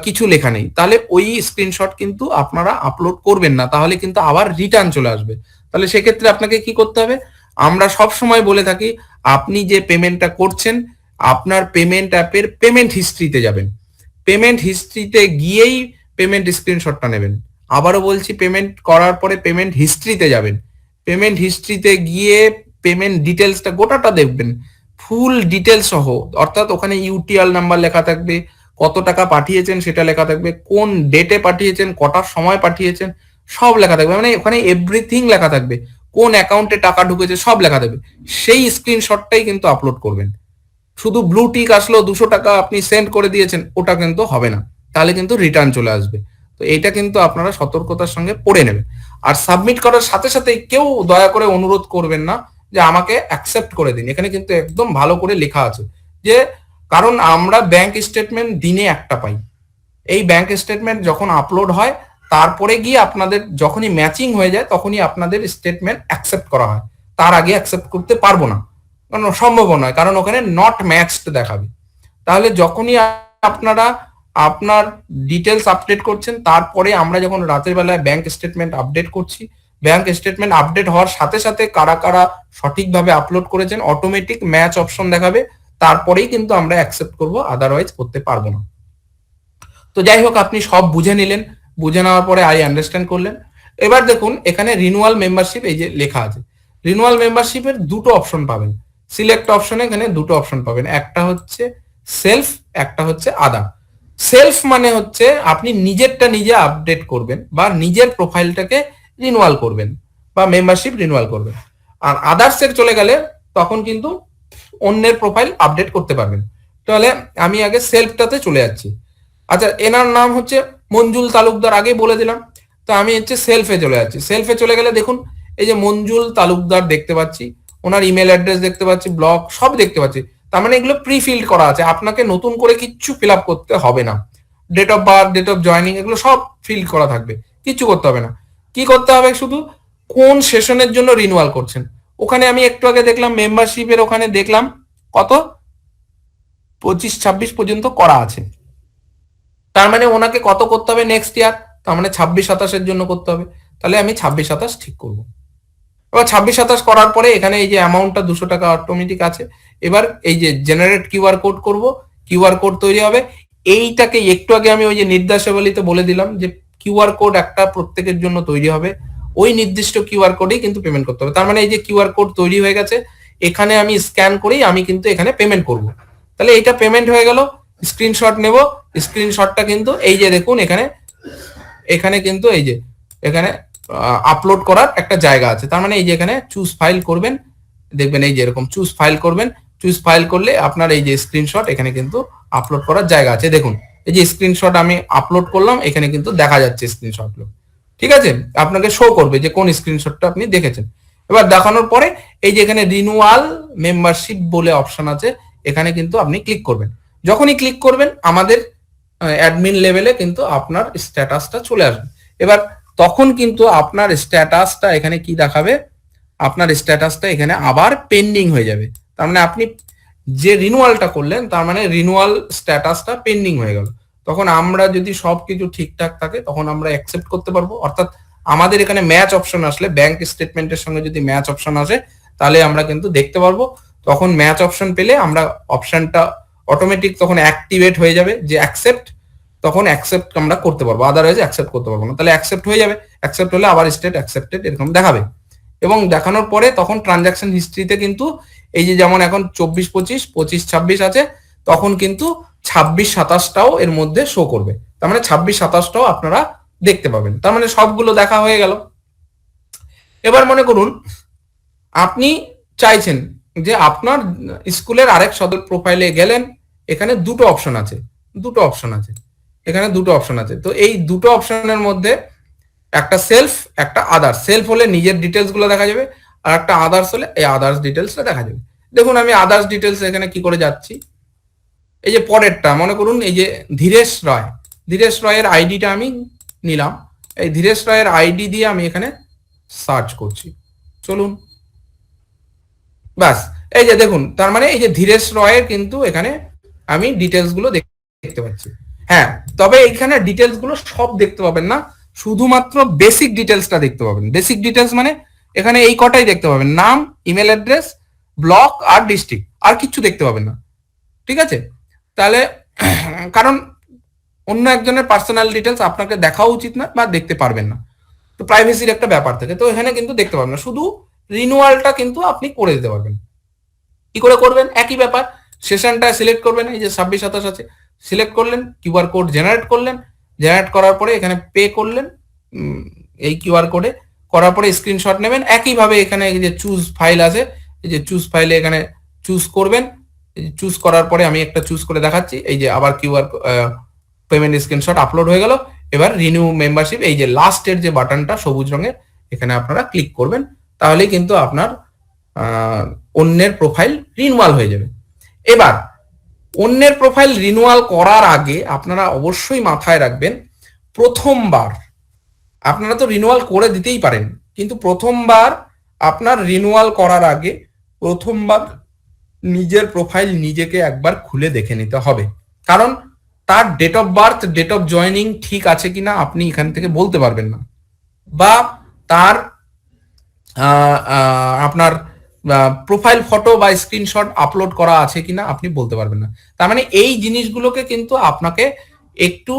কিছু লেখা নেই। তাহলে ওই স্ক্রিনশট কিন্তু আপনারা আপলোড করবেন না, তাহলে কিন্তু আবার রিটার্ন চলে আসবে। তাহলে সেক্ষেত্রে আপনাকে কি করতে হবে, আমরা সব সময় বলে থাকি আপনি যে পেমেন্টটা করছেন আপনার পেমেন্ট অ্যাপের পেমেন্ট হিস্ট্রিতে যাবেন, পেমেন্ট হিস্ট্রিতে গিয়েই পেমেন্ট স্ক্রিনশটটা নেবেন। আবারও বলছি, পেমেন্ট করার পরে পেমেন্ট হিস্ট্রিতে যাবেন, পেমেন্ট হিস্ট্রিতে গিয়ে পেমেন্ট ডিটেলসটা গোটাটা দেখবেন, ফুল ডিটেলস সহ, অর্থাৎ ওখানে ইউটিআর নাম্বার লেখা থাকবে, কত টাকা পাঠিয়েছেন সেটা লেখা থাকবে, কোন ডেটে পাঠিয়েছেন, কটার সময় পাঠিয়েছেন, সব লেখা থাকবে, মানে ওখানে এভরিথিং লেখা থাকবে, কোন অ্যাকাউন্টে টাকা ঢুকেছে সব লেখা থাকবে। সেই স্ক্রিনশটটাই কিন্তু আপলোড করবেন। শুধু ব্লু টিক আসলো 200 টাকা আপনি সেন্ড করে দিয়েছেন, ওটা কিন্তু হবে না, তাহলে কিন্তু রিটার্ন চলে আসবে। তো এটা কিন্তু আপনারা সতর্কতার সঙ্গে পড়ে নেবেন। আর সাবমিট করার সাথে সাথে কেউ দয়া করে অনুরোধ করবেন না যে আমাকে অ্যাকসেপ্ট করে দিন, এখানে কিন্তু একদম ভালো করে লেখা আছে যে, কারণ আমরা ব্যাংক স্টেটমেন্ট দিনে একটা পাই, এই ব্যাংক স্টেটমেন্ট যখন আপলোড হয় তারপরে গিয়ে আপনাদের যখনই ম্যাচিং হয়ে যায় তখনই আপনাদের স্টেটমেন্ট অ্যাকসেপ্ট করা হয়, তার আগে অ্যাকসেপ্ট করতে পারবো না, কারণ সম্ভব নয়, কারণ ওখানে নট ম্যাচড দেখাবে। তাহলে যখনই আপনারা আপনার ডিটেলস আপডেট করছেন, তারপরে আমরা যখন রাতের বেলায় ব্যাংক স্টেটমেন্ট আপডেট করছি, ব্যাংক স্টেটমেন্ট আপডেট হওয়ার সাথে সাথে কারা কারা সঠিকভাবে আপলোড করেছেন অটোমেটিক ম্যাচ অপশন দেখাবে, তারপরেই কিন্তু আমরা অ্যাকসেপ্ট করব, আদারওয়াইজ করতে পারবো না। তো যাই হোক, আপনি সব বুঝে নিলেন, বুঝে নেওয়ার পরে আই আন্ডারস্ট্যান্ড করলেন। এবার দেখুন এখানে রিনুয়াল মেম্বারশিপ এই যে লেখা আছে, রিনুয়াল মেম্বারশিপের দুটো অপশন পাবেন, সিলেক্ট অপশনে এখানে দুটো অপশন পাবেন, একটা হচ্ছে সেলফ, একটা হচ্ছে আদার। সেলফ মানে হচ্ছে আপনি নিজেরটা নিজে আপডেট করবেন বা নিজের প্রোফাইলটাকে রিনুয়াল করবেন বা মেম্বারশিপ রিনুয়াল করবেন। আর আদার্সের চলে গেলে তখন কিন্তু অন্যের প্রোফাইল আপডেট করতে পারবেন। তাহলে আমি আগে সেলফটাতে চলে যাচ্ছি। আচ্ছা, এনার নাম হচ্ছে মঞ্জুল তালুকদার, আগে বলে দিলাম। তো আমি হচ্ছে সেলফে চলে যাচ্ছি, সেলফে চলে গেলে দেখুন এই যে মঞ্জুল তালুকদার দেখতে পাচ্ছি, ওনার ইমেল অ্যাড্রেস দেখতে পাচ্ছি, ব্লগ সব দেখতে পাচ্ছি। তার মানে এগুলো প্রি ফিল্ড করা আছে, আপনাকে নতুন করে কিচ্ছু ফিল আপ করতে হবে না। Date of birth, date of joining, এগুলো সব ফিল করা থাকবে, কিচ্ছু করতে হবে না। কি করতে হবে, শুধু কোন সেশনের জন্য রিনিউয়াল করছেন। ওখানে আমি একটু আগে দেখলাম মেম্বারশিপের, ওখানে দেখলাম কত 25-26 পর্যন্ত করা আছে, তার মানে ওনাকে কত করতে হবে নেক্সট ইয়ার, তার মানে 26-27 জন্য করতে হবে। তাহলে আমি 26-27 ঠিক করব। এবার 26-27 করার পরে এখানে এই যে অ্যামাউন্টটা 200 টাকা অটোমেটিক আছে। এবার এই যে জেনারেট কিউআর কোড করব, কিউআর কোড তৈরি হবে। এইটাকে একটু আগে আমি ওই যে নির্দেশাবলীতে বলে দিলাম যে কিউআর কোড একটা প্রত্যেকের জন্য তৈরি হবে, ওই নির্দিষ্ট কিউআর কোডেই কিন্তু পেমেন্ট করতে হবে। তার মানে এই যে কিউআর কোড তৈরি হয়ে গেছে, এখানে আমি স্ক্যান করেই আমি কিন্তু এখানে পেমেন্ট করব। তাহলে এইটা পেমেন্ট হয়ে গেল, স্ক্রিনশট নেব, স্ক্রিনশটটা কিন্তু এই যে দেখুন এখানে, এখানে কিন্তু এই যে এখানে আপলোড করার একটা জায়গা আছে। তার মানে এই যে এখানে চুজ ফাইল করবেন, দেখবেন এই যে এরকম চুজ ফাইল করবেন, চুজ ফাইল করলে আপনার এই যে স্ক্রিনশট এখানে কিন্তু আপলোড করার জায়গা আছে। দেখুন এই যে স্ক্রিনশট আমি আপলোড করলাম, এখানে কিন্তু দেখা যাচ্ছে স্ক্রিনশটগুলো, ঠিক আছে, আপনাকে শো করবে যে কোন স্ক্রিনশটটা আপনি দেখেছেন। এবার দেখানোর পরে এই যে এখানে রিনিউয়াল মেম্বারশিপ বলে অপশন আছে, এখানে কিন্তু আপনি ক্লিক করবেন। যখনই ক্লিক করবেন আমাদের অ্যাডমিন লেভেলে কিন্তু আপনার স্ট্যাটাসটা চলে আসবে। এবার তখন কিন্তু আপনার স্ট্যাটাসটা এখানে কি দেখাবে, আপনার স্ট্যাটাসটা এখানে আবার পেন্ডিং হয়ে যাবে। তার মানে আপনি যে রিনিউয়ালটা করলেন তার মানে রিনিউয়াল স্ট্যাটাসটা পেন্ডিং হয়ে গেল। তখন আমরা যদি সবকিছু ঠিকঠাক থাকে তখন আমরা অ্যাকসেপ্ট করতে পারবো, অর্থাৎ আমাদের এখানে ম্যাচ অপশন আসলে ব্যাংক স্টেটমেন্টের সঙ্গে যদি ম্যাচ অপশন আসে তাহলে আমরা কিন্তু দেখতে পারবো। তখন ম্যাচ অপশন পেলে আমরা অপশনটা অটোমেটিক তখন অ্যাক্টিভেট হয়ে যাবে যে অ্যাকসেপ্ট, তখন অ্যাকসেপ্ট আমরা করতে পারবো, আদারওয়াইজ অ্যাকসেপ্ট করতে পারবো না। তাহলে অ্যাকসেপ্ট হয়ে যাবে, অ্যাকসেপ্ট হলে আবার স্টেট অ্যাকসেপ্টেড এরকম দেখাবে। এবং দেখানোর পরে তখন ট্রানজাকশন হিস্ট্রিতে কিন্তু এই যে যেমন এখন 24-25, 25-26 আছে, তখন কিন্তু 26-27টাও এর মধ্যে শো করবে। তার মানে 26-27টাও আপনারা দেখতে পাবেন। তার মানে সবগুলো দেখা হয়ে গেল। এবার মনে করুন আপনি চাইছেন যে আপনার স্কুলের আরেক সদস্য প্রোফাইলে গেলেন, এখানে দুটো অপশন আছে, এখানে দুটো অপশন আছে। তো এই দুটো অপশনের মধ্যে একটা সেলফ, একটা আদার্স। সেলফ হলে নিজের ডিটেলস গুলো দেখা যাবে, আর একটা আদার্স হলে এই আদার্স ডিটেলসটা দেখা যাবে। দেখুন আমি আদার্স ডিটেলস এখানে কি করে যাচ্ছি, এই যে পরেরটা মনে করুন এই যে ধীরেশ রয়, ধীরেশ রয়ের আইডিটা আমি নিলাম, এই ধীরেশ রয়ের আইডি দিয়ে আমি এখানে সার্চ করছি, চলুন বাস এই যে দেখুন, তার মানে এই যে ধীরেশ রয়ের কিন্তু এখানে আমি ডিটেলস গুলো দেখতে পাচ্ছি। হ্যাঁ, তবে এখানে ডিটেলস গুলো সব দেখতে পাবেন না, শুধুমাত্র বেসিক ডিটেলসটা দেখতে পাবেন। বেসিক ডিটেলস মানে এখানে এই কটাই দেখতে পাবেন, নাম, ইমেল অ্যাড্রেস, ব্লক আর ডিস্ট্রিক্ট, আর কিছু দেখতে পাবেন না, ঠিক আছে। তাহলে কারণ অন্য একজনের পার্সোনাল ডিটেলস আপনাকে দেখাও উচিত না বা দেখতে পারবেন না, তো প্রাইভেসির একটা ব্যাপার থাকে, তো এখানে কিন্তু দেখতে পাবেন না। শুধু রিনিউয়ালটা কিন্তু আপনি করে দিতে পারবেন। কি করে করবেন, একই ব্যাপার, সেশনটা সিলেক্ট করবেন, এই যে 26-27 আছে, সিলেক্ট করলেন, কিউআর কোড জেনারেট করলেন, জেনারেট করার পরে এখানে পে করলেন এই কিউআর কোডে, করার পরে স্ক্রিনশট নেবেন। একইভাবে এখানে এই যে চুজ ফাইল আছে, এই যে চুজ ফাইলে এখানে চুজ করবেন, চুজ করার পরে আমি একটা চুজ করে দেখাচ্ছি, এই যে আবার কিউআর পেমেন্ট স্ক্রিনশট আপলোড হয়ে গেল। এবার রিনিউ মেম্বারশিপ, এই যে লাস্টের যে বাটনটা সবুজ রঙের, এখানে আপনারা ক্লিক করবেন, তাহলেই কিন্তু আপনার অন্যের প্রোফাইল রিনিউয়াল হয়ে যাবে। এবার অন্যের প্রোফাইল রিনিউয়াল করার আগে আপনারা অবশ্যই মাথায় রাখবেন, প্রথমবার আপনারা তো রিনিউয়াল করে দিতেই পারেন, কিন্তু প্রথমবার আপনার রিনিউয়াল করার আগে প্রথমবার নিজের প্রোফাইল নিজেকে একবার খুলে দেখে নিতে হবে। কারণ তার date of birth, date of joining ঠিক আছে কিনা আপনি এখান থেকে বলতে পারবেন না, বা তার আপনার প্রোফাইল ফটো বা স্ক্রিনশট আপলোড করা আছে কিনা আপনি বলতে পারবেন না। তার মানে এই জিনিসগুলোকে কিন্তু আপনাকে একটু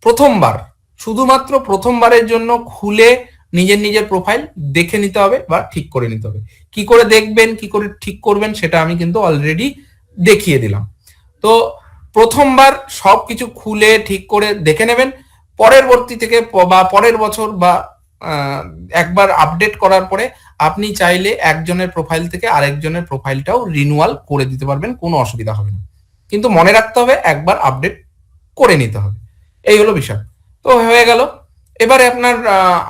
প্রথমবার, শুধুমাত্র প্রথমবারের জন্য খুলে নিজের নিজের প্রোফাইল দেখে নিতে হবে বা ঠিক করে নিতে হবে। কি করে দেখবেন, কি করে ঠিক করবেন সেটা আমি কিন্তু অলরেডি দেখিয়ে দিলাম। তো প্রথমবার সবকিছু খুলে ঠিক করে দেখে নেবেন, পরবর্তী থেকে বা পরের বছর বা একবার আপডেট করার পরে আপনি চাইলে একজনের প্রোফাইল থেকে আরেকজনের প্রোফাইলটাও রিনিউয়াল করে দিতে পারবেন, কোনো অসুবিধা হবে না। কিন্তু মনে রাখতে হবে একবার আপডেট করে নিতে হবে, এই হলো বিষয়। তো হয়ে গেল। এবারে আপনার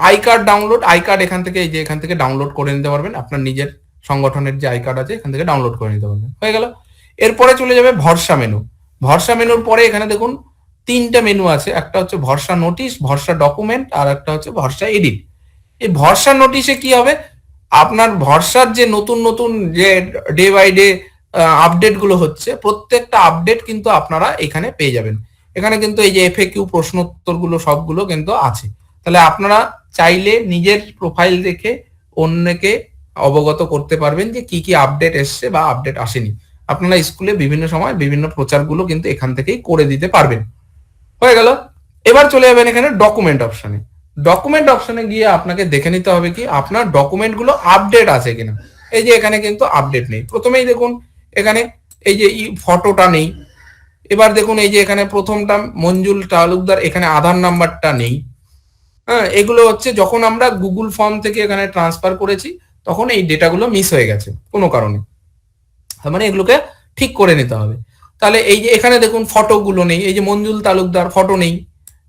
I card download, I card এখান থেকে এই যে এখান থেকে ডাউনলোড করে নিতে পারবেন, আপনার নিজের সংগঠনের যে আই কার্ড আছে এখান থেকে ডাউনলোড করে নিতে পারবেন, হয়ে গেল। এরপরে চলে যাবে ভরসা মেনু। ভরসা মেনুর পরে এখানে দেখুন তিনটা মেনু আছে, একটা হচ্ছে ভরসা নোটিশ, ভরসা ডকুমেন্ট, আর একটা হচ্ছে ভরসা এডিট। এই ভরসা নোটিশে কি হবে, আপনার ভরসার যে নতুন নতুন যে ডে বাই ডে আপডেট গুলো হচ্ছে, প্রত্যেকটা আপডেট কিন্তু আপনারা এখানে পেয়ে যাবেন। এখানে কিন্তু এই যে এফএকিউ প্রশ্ন উত্তর গুলো সবগুলো কিন্তু আছে। তাহলে আপনারা চাইলে নিজের প্রোফাইল দেখে অন্যকে অবগত করতে পারবেন যে কি কি আপডেট এসছে বা আপডেট আসেনি। আপনারা স্কুলে বিভিন্ন সময় বিভিন্ন প্রচারগুলো কিন্তু এখান থেকেই করে দিতে পারবেন, হয়ে গেল। এবার চলে যাবেন এখানে ডকুমেন্ট অপশনে। ডকুমেন্ট অপশনে গিয়ে আপনাকে দেখে নিতে হবে কি আপনার ডকুমেন্ট গুলো আপডেট আছে কিনা। এই যে এখানে কিন্তু আপডেট নেই, প্রথমেই দেখুন এখানে এই যে ফটোটা নেই। এবার দেখুন এই যে এখানে প্রথমটা মঞ্জুল তালুকদার, এখানে আধার নাম্বারটা নেই। হ্যাঁ, এগুলো হচ্ছে যখন আমরা গুগল ফর্ম থেকে এখানে ট্রান্সফার করেছি তখন এই ডেটাগুলো মিস হয়ে গেছে কোনো কারণে, তার মানে এগুলোকে ঠিক করে নিতে হবে। তাহলে এই যে এখানে দেখুন ফটোগুলো নেই, এই যে মঞ্জুল তালুকদার ফটো নেই,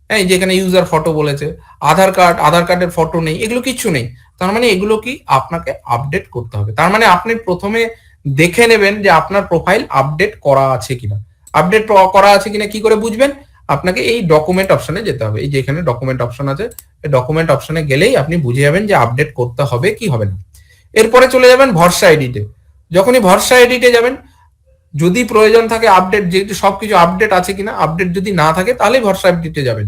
হ্যাঁ, এই যে এখানে ইউজার ফটো বলেছে, আধার কার্ডের ফটো নেই, এগুলো কিচ্ছু নেই। তার মানে এগুলো কি আপনাকে আপডেট করতে হবে। তার মানে আপনি প্রথমে দেখে নেবেন যে আপনার প্রোফাইল আপডেট করা আছে কিনা। আপডেট করা আছে কিনা কি করে বুঝবেন? আপনাকে এই ডকুমেন্ট অপশনে যেতে হবে। এই যে এখানে ডকুমেন্ট অপশন আছে, এই ডকুমেন্ট অপশনে গেলেই আপনি বুঝে যাবেন যে আপডেট করতে হবে কি হবে না। এরপরে চলে যাবেন ভরসা এডিটে। যখনই ভরসা এডিটে যাবেন, যদি প্রয়োজন থাকে আপডেট, যেহেতু সবকিছু আপডেট আছে কিনা, আপডেট যদি না থাকে তাহলেই ভরসা এডিটে যাবেন।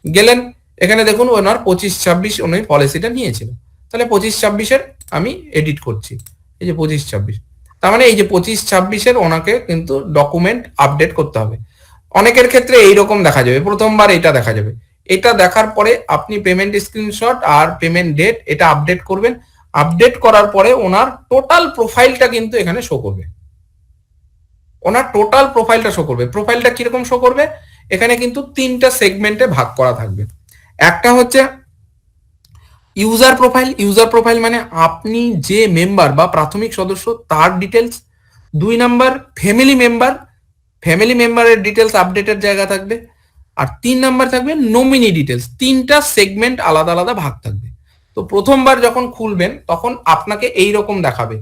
গেলেন, এখানে দেখুন ওনার 25-26 উনি পলিসিটা নিয়েছিল, তাহলে 25-26-এর আমি এডিট করছি। এই যে 25-26, তার মানে এই যে 25-26-এর ওনাকে কিন্তু ডকুমেন্ট আপডেট করতে হবে। অনেকের ক্ষেত্রে এইরকম দেখা যাবে, প্রথমবার এটা দেখা যাবে। এটা দেখার পরে আপনি পেমেন্ট স্ক্রিনশট আর পেমেন্ট ডেট এটা আপডেট করবেন। আপডেট করার পরে ওনার টোটাল প্রোফাইলটা কিন্তু এখানে শো করবে। ওনার টোটাল প্রোফাইলটা শো করবে। প্রোফাইলটা কিরকম শো করবে? এখানে কিন্তু 3টা সেগমেন্টে ভাগ করা থাকবে। একটা হচ্ছে ইউজার প্রোফাইল। ইউজার প্রোফাইল মানে আপনি যে মেম্বার বা প্রাথমিক সদস্য তার details. 2 number family member, family মেম্বারের ডিটেলস আপডেটের জায়গা থাকবে। আর 3 নাম্বার থাকবে নমিনি ডিটেলস। 3টা সেগমেন্ট আলাদা আলাদা ভাগ থাকবে। তো প্রথমবার যখন খুলবেন তখন আপনাকে এই রকম দেখাবে।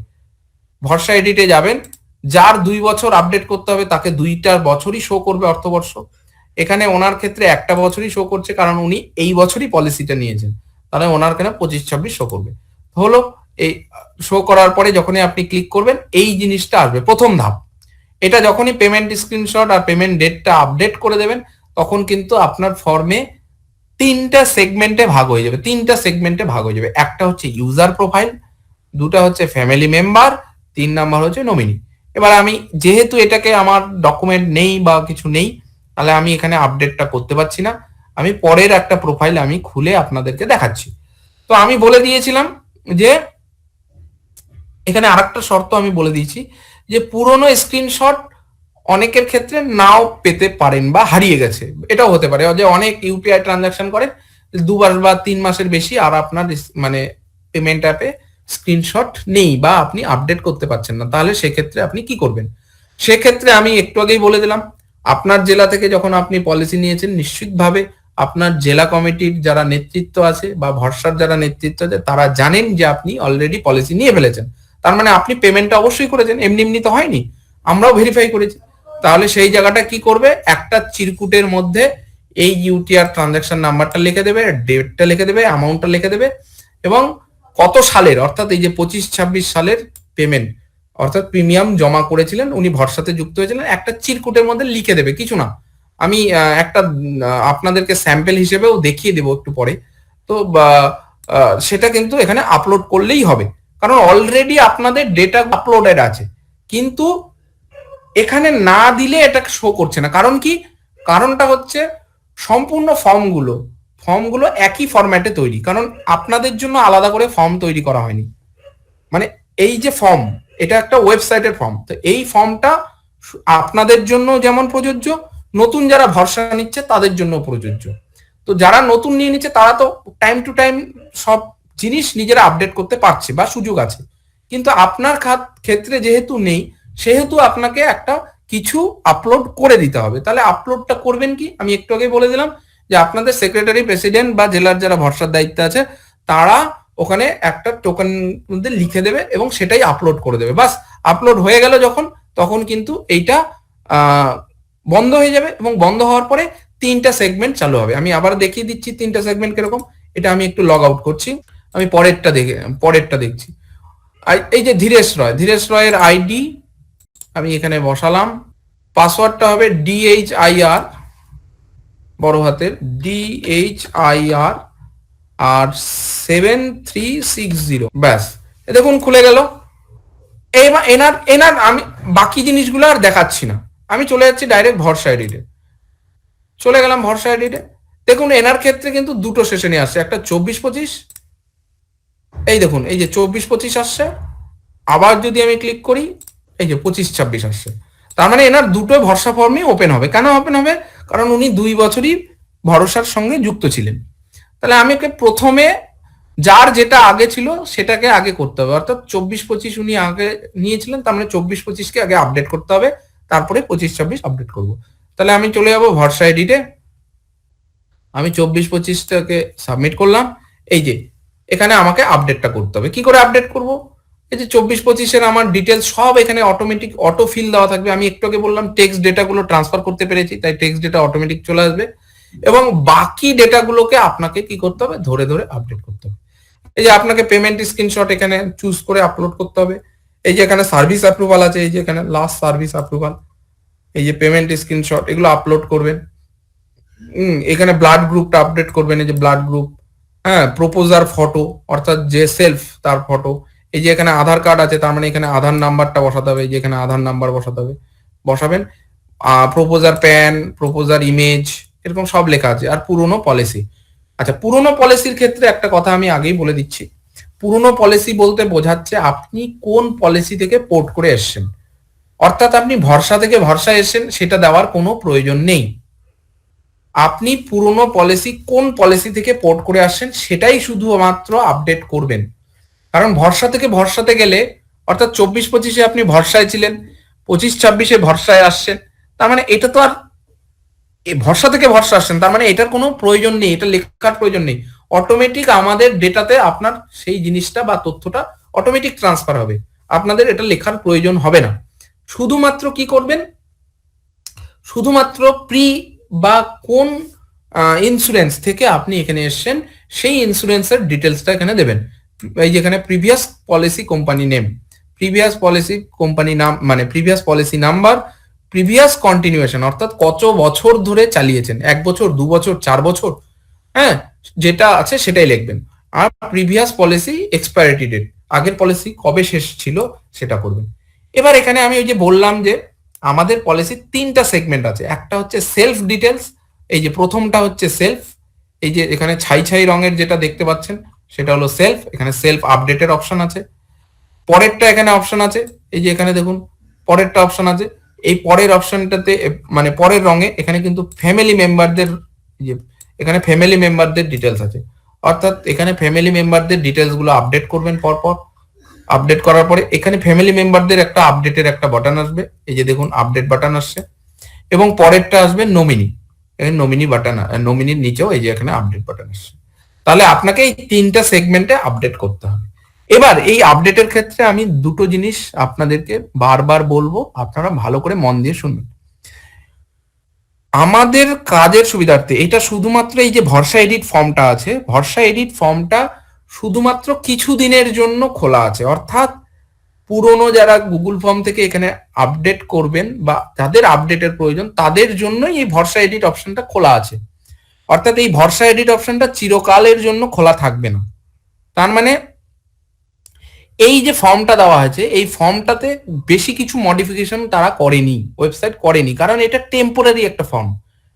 ভরসা এডিটে যাবেন, যার 2 বছর আপডেট করতে হবে তাকে 2টা বছরই শো করবে অর্থবর্ষ। এখানে ওনার ক্ষেত্রে একটা বছরই শো করছে কারণ উনি এই বছরই পলিসিটা নিয়েছেন, তাহলে ওনার কেন 25-26 শো করবে। হলো, এই শো করার পরে যখনই আপনি ক্লিক করবেন এই জিনিসটা আসবে প্রথম ধাপ। এটা যখনই পেমেন্ট স্ক্রিনশট আর পেমেন্ট ডেটটা আপডেট করে দেবেন তখন কিন্তু আপনার ফর্মে 3টা সেগমেন্টে ভাগ হয়ে যাবে। 3টা সেগমেন্টে ভাগ হয়ে যাবে। একটা হচ্ছে ইউজার প্রোফাইল, 2টা হচ্ছে ফ্যামিলি মেম্বার, 3 নাম্বার হচ্ছে নমিনি। এবার আমি যেহেতু এটাকে আমার ডকুমেন্ট নেই বা কিছু নেই, তাহলে আমি এখানে আপডেটটা করতে পারছি না। আমি পরের একটা প্রোফাইল আমি খুলে আপনাদেরকে দেখাচ্ছি। তো আমি বলে দিয়েছিলাম যে এখানে আরেকটা শর্ত আমি বলে দিয়েছি যে পুরনো স্ক্রিনশট অনেকের ক্ষেত্রে নাও পেতে পারেন বা হারিয়ে গেছে, এটাও হতে পারে যে অনেক ইউপিআই ট্রানজাকশন করেন 2 মাস বা 3 মাসের বেশি আর আপনার মানে পেমেন্ট অ্যাপে স্ক্রিনশট নেই বা আপনি আপডেট করতে পারছেন না, তাহলে সেক্ষেত্রে আপনি কি করবেন? সেক্ষেত্রে আমি একটু আগেই বলে দিলাম, আপনার জেলা থেকে যখন আপনি পলিসি নিয়েছেন নিশ্চিতভাবে আপনার জেলা কমিটির যারা নেতৃত্ব আছে বা ভরসার যারা নেতৃত্ব আছে তারা জানেন যে আপনি অলরেডি পলিসি নিয়ে ফেলেছেন। তার মানে আপনি পেমেন্টটা অবশ্যই করেছেন, এমনি এমনি তো হয়নি, আমরাও ভেরিফাই করেছি। তাহলে সেই জায়গাটা কি করবে? একটা চিরকুটের মধ্যে এই ইউটিআর ট্রানজাকশন নাম্বারটা লিখে দেবে, ডেটটা লিখে দেবে, অ্যামাউন্টটা লিখে দেবে এবং কত সালের, অর্থাৎ এই যে 25-26 সালের পেমেন্ট অর্থাৎ প্রিমিয়াম জমা করেছিলেন, উনি ভরসাতে যুক্ত হয়েছিলেন, একটা চিরকুটের মধ্যে লিখে দেবে, কিছু না। আমি একটা আপনাদেরকে স্যাম্পল হিসেবেও দেখিয়ে দেবো একটু পরে। তো সেটা কিন্তু এখানে আপলোড করলেই হবে, কারণ অলরেডি আপনাদের ডেটা আপলোডেড আছে। কিন্তু এখানে না দিলে এটা শো করছে না, কারণ কি? কারণটা হচ্ছে সম্পূর্ণ ফর্মগুলো একই ফরম্যাটে তৈরি, কারণ আপনাদের জন্য আলাদা করে ফর্ম তৈরি করা হয়নি। মানে এই যে ফর্ম, এটা একটা ওয়েবসাইটের ফর্ম, তো এই ফর্মটা আপনাদের জন্য যেমন প্রযোজ্য, নতুন যারা ভরসা নিচ্ছে তাদের জন্য প্রযোজ্য। তো যারা নতুন নিয়ে নিচ্ছে তারা তো টাইম টু টাইম সব জিনিস নিজেরা আপডেট করতে পারছে বা সুযোগ আছে, কিন্তু আপনার ক্ষেত্রে যেহেতু নেই সেহেতু আপনাকে একটা কিছু আপলোড করে দিতে হবে। তাহলে আপলোডটা করবেন কি? আমি একটু আগে বলে দিলাম যে আপনাদের সেক্রেটারি, প্রেসিডেন্ট বা জেলার যারা ভরসার দায়িত্বে আছে তারা ওখানে একটা টোকেন মধ্যে লিখে দেবে এবং সেটাই আপলোড করে দেবে। বাস, আপলোড হয়ে গেল যখন, তখন কিন্তু এইটা বন্ধ হয়ে যাবে এবং বন্ধ হওয়ার পরে 3টা সেগমেন্ট চালু হবে। আমি আবার দেখিয়ে দিচ্ছি 3টা সেগমেন্ট কিরকম। এটা আমি একটু লগ আউট করছি, আমি পরেরটা দেখছি। এই যে ধীরেশ রয়ের আইডি আমি এখানে বসালাম, পাসওয়ার্ডটা হবে DHIR, বড় হাতের DHIR আর 7360। ব্যাস, দেখুন খুলে গেল। এবার এনার আমি বাকি জিনিসগুলো আর দেখাচ্ছি না, আমি চলে যাচ্ছি ডাইরেক্ট ভরসা এডিটে। চলে গেলাম ভরসা এডিটে। দেখুন এনার ক্ষেত্রে কিন্তু দুটো সেশনে আসছে, একটা 24-25, এই দেখুন এই যে 24-25 আসছে, আবার যদি আমি ক্লিক করি এই যে 25-26 আসছে। তার মানে এনার দুটো ভরসা ফর্মই ওপেন হবে। কেন ওপেন হবে? কারণ উনি 2 বছরই ভরসার সঙ্গে যুক্ত ছিলেন। তাহলে আমাকে প্রথমে যার যেটা আগে ছিল সেটাকে আগে করতে হবে, অর্থাৎ 24-25 উনি আগে নিয়েছিলেন, তার মানে 24-25কে আগে আপডেট করতে হবে, তারপরে 25-26 আপডেট করব। তাহলে আমি চলে যাবো ভরসা এডিটে, আমি 24-25টাকে সাবমিট করলাম। এই যে এখানে আমাকে আপডেটটা করতে হবে, কি করে আপডেট করব? এই যে 24-25-এর আমার ডিটেলস সব এখানে অটোমেটিক অটো ফিল দেওয়া থাকবে। আমি একটু আগে বললাম টেক্সট ডেটাগুলো ট্রান্সফার করতে পেরেছি, তাই টেক্সট ডেটা অটোমেটিক চলে আসবে, এবং বাকি ডেটাগুলোকে আপনাকে কি করতে হবে, ধরে ধরে আপডেট করতে হবে। এই যে আপনাকে পেমেন্ট স্ক্রিনশট এখানে চুজ করে আপলোড করতে হবে। এই যে এখানে সার্ভিস অ্যাপ্রুভাল আছে, এই যে এখানে লাস্ট সার্ভিস অ্যাপ্রুভাল, এই যে পেমেন্ট স্ক্রিনশট, এগুলো আপলোড করবেন। এখানে ব্লাড গ্রুপটা আপডেট করবেন, এই যে ব্লাড গ্রুপ, হ্যাঁ, প্রপোজার ফটো অর্থাৎ যে সেলফ তার ফটো। এই যে এখানে আধার কার্ড আছে, তার মানে এখানে আধার নাম্বারটা বসাতে হবে, এই যে এখানে আধার নাম্বার বসাতে হবে, বসাবেন। প্রপোজার প্যান, প্রপোজার ইমেজ, এরকম সব লেখা আছে। আর পুরনো পলিসি, আচ্ছা পুরনো পলিসির ক্ষেত্রে একটা কথা আমি আগেই বলে দিচ্ছি, পুরনো পলিসি বলতে বোঝাচ্ছে আপনি কোন পলিসি থেকে পোর্ট করে এসছেন, অর্থাৎ আপনি ভরসা থেকে ভরসা এসছেন সেটা দেওয়ার কোনো প্রয়োজন নেই। আপনি পুরনো পলিসি কোন পলিসি থেকে পোর্ট করে আসছেন সেটাই শুধুমাত্র আপডেট করবেন। কারণ ভরসা থেকে ভরসাতে গেলে, অর্থাৎ 24-25-এ আপনি ভরসায় ছিলেন, 25-26-এ ভরসায় আসছেন, তার মানে এটা তো আর ভরসা থেকে ভরসা আসছেন, তার মানে এটার কোনো প্রয়োজন নেই, এটা লেখার প্রয়োজন নেই। অটোমেটিক আমাদের ডেটাতে আপনার সেই জিনিসটা বা তথ্যটা অটোমেটিক ট্রান্সফার হবে, আপনাদের এটা লেখার প্রয়োজন হবে না। শুধুমাত্র কি করবেন, শুধুমাত্র প্রি বা কোন ইন্স্যুরেন্স থেকে আপনি এখানে এসছেন সেই ইন্স্যুরেন্সের ডিটেলসটা এখানে দেবেন। এই যেখানে previous policy company name, previous policy company নাম মানে previous policy number, previous continuation অর্থাৎ কত বছর ধরে চালিয়েছেন, 1 বছর, 2 বছর, 4 বছর, হ্যাঁ, যেটা আছে সেটাই লিখবেন। আর প্রিভিয়াস পলিসি এক্সপায়ারিটি ডেট, আগের পলিসি কবে শেষ ছিল সেটা করবেন। এবার এখানে আমি ওই যে বললাম যে আমাদের পলিসির 3টা সেগমেন্ট আছে, একটা হচ্ছে সেলফ ডিটেলস, এই যে প্রথমটা হচ্ছে সেলফ, এই যে এখানে ছাই ছাই রঙের যেটা দেখতে পাচ্ছেন সেটা হলো সেলফ, এখানে সেলফ আপডেটের অপশন আছে। পরেরটা এখানে অপশন আছে, এই যে এখানে দেখুন পরেরটা অপশন আছে, এই পরের অপশনটাতে মানে পরের রঙে এখানে কিন্তু ফ্যামিলি মেম্বারদের, যে এখানে ফ্যামিলি মেম্বারদের ডিটেলস আছে, অর্থাৎ এখানে ফ্যামিলি মেম্বারদের ডিটেলস গুলো আপডেট করবেন পরপর। আপডেট করার পরে এখানে ফ্যামিলি মেম্বারদের একটা আপডেটের একটা বাটন আসবে, এই যে দেখুন আপডেট বাটন আসছে, এবং পরেরটা আসবে নমিনি, এখানে নমিনি বাটন, নমিনির নিচেও এই যে এখানে আপডেট বাটন আসছে। তাহলে আপনাকে এই 3টা সেগমেন্টে আপডেট করতে হবে। এবার এই আপডেটের ক্ষেত্রে আমি দুটো জিনিস আপনাদেরকে বারবার বলবো, আপনারা ভালো করে মন দিয়ে শুনবেন। আমাদের কাজের সুবিধার্থে এটা শুধুমাত্র এই যে ভরসা এডিট ফর্মটা আছে, ভরসা এডিট ফর্মটা শুধুমাত্র কিছু দিনের জন্য খোলা আছে, অর্থাৎ পুরনো যারা গুগল ফর্ম থেকে এখানে আপডেট করবেন বা যাদের আপডেটের প্রয়োজন তাদের জন্যই এই ভরসা এডিট অপশনটা খোলা আছে। অর্থাৎ এই ভরসা এডিট অপশনটা চিরকালের জন্য খোলা থাকবে না। তার মানে এই যে ফর্মটা দেওয়া আছে এই ফর্মটাতে বেশি কিছু মডিফিকেশন তারা করেনি, ওয়েবসাইট করেনি, কারণ এটা টেম্পোরারি একটা ফর্ম,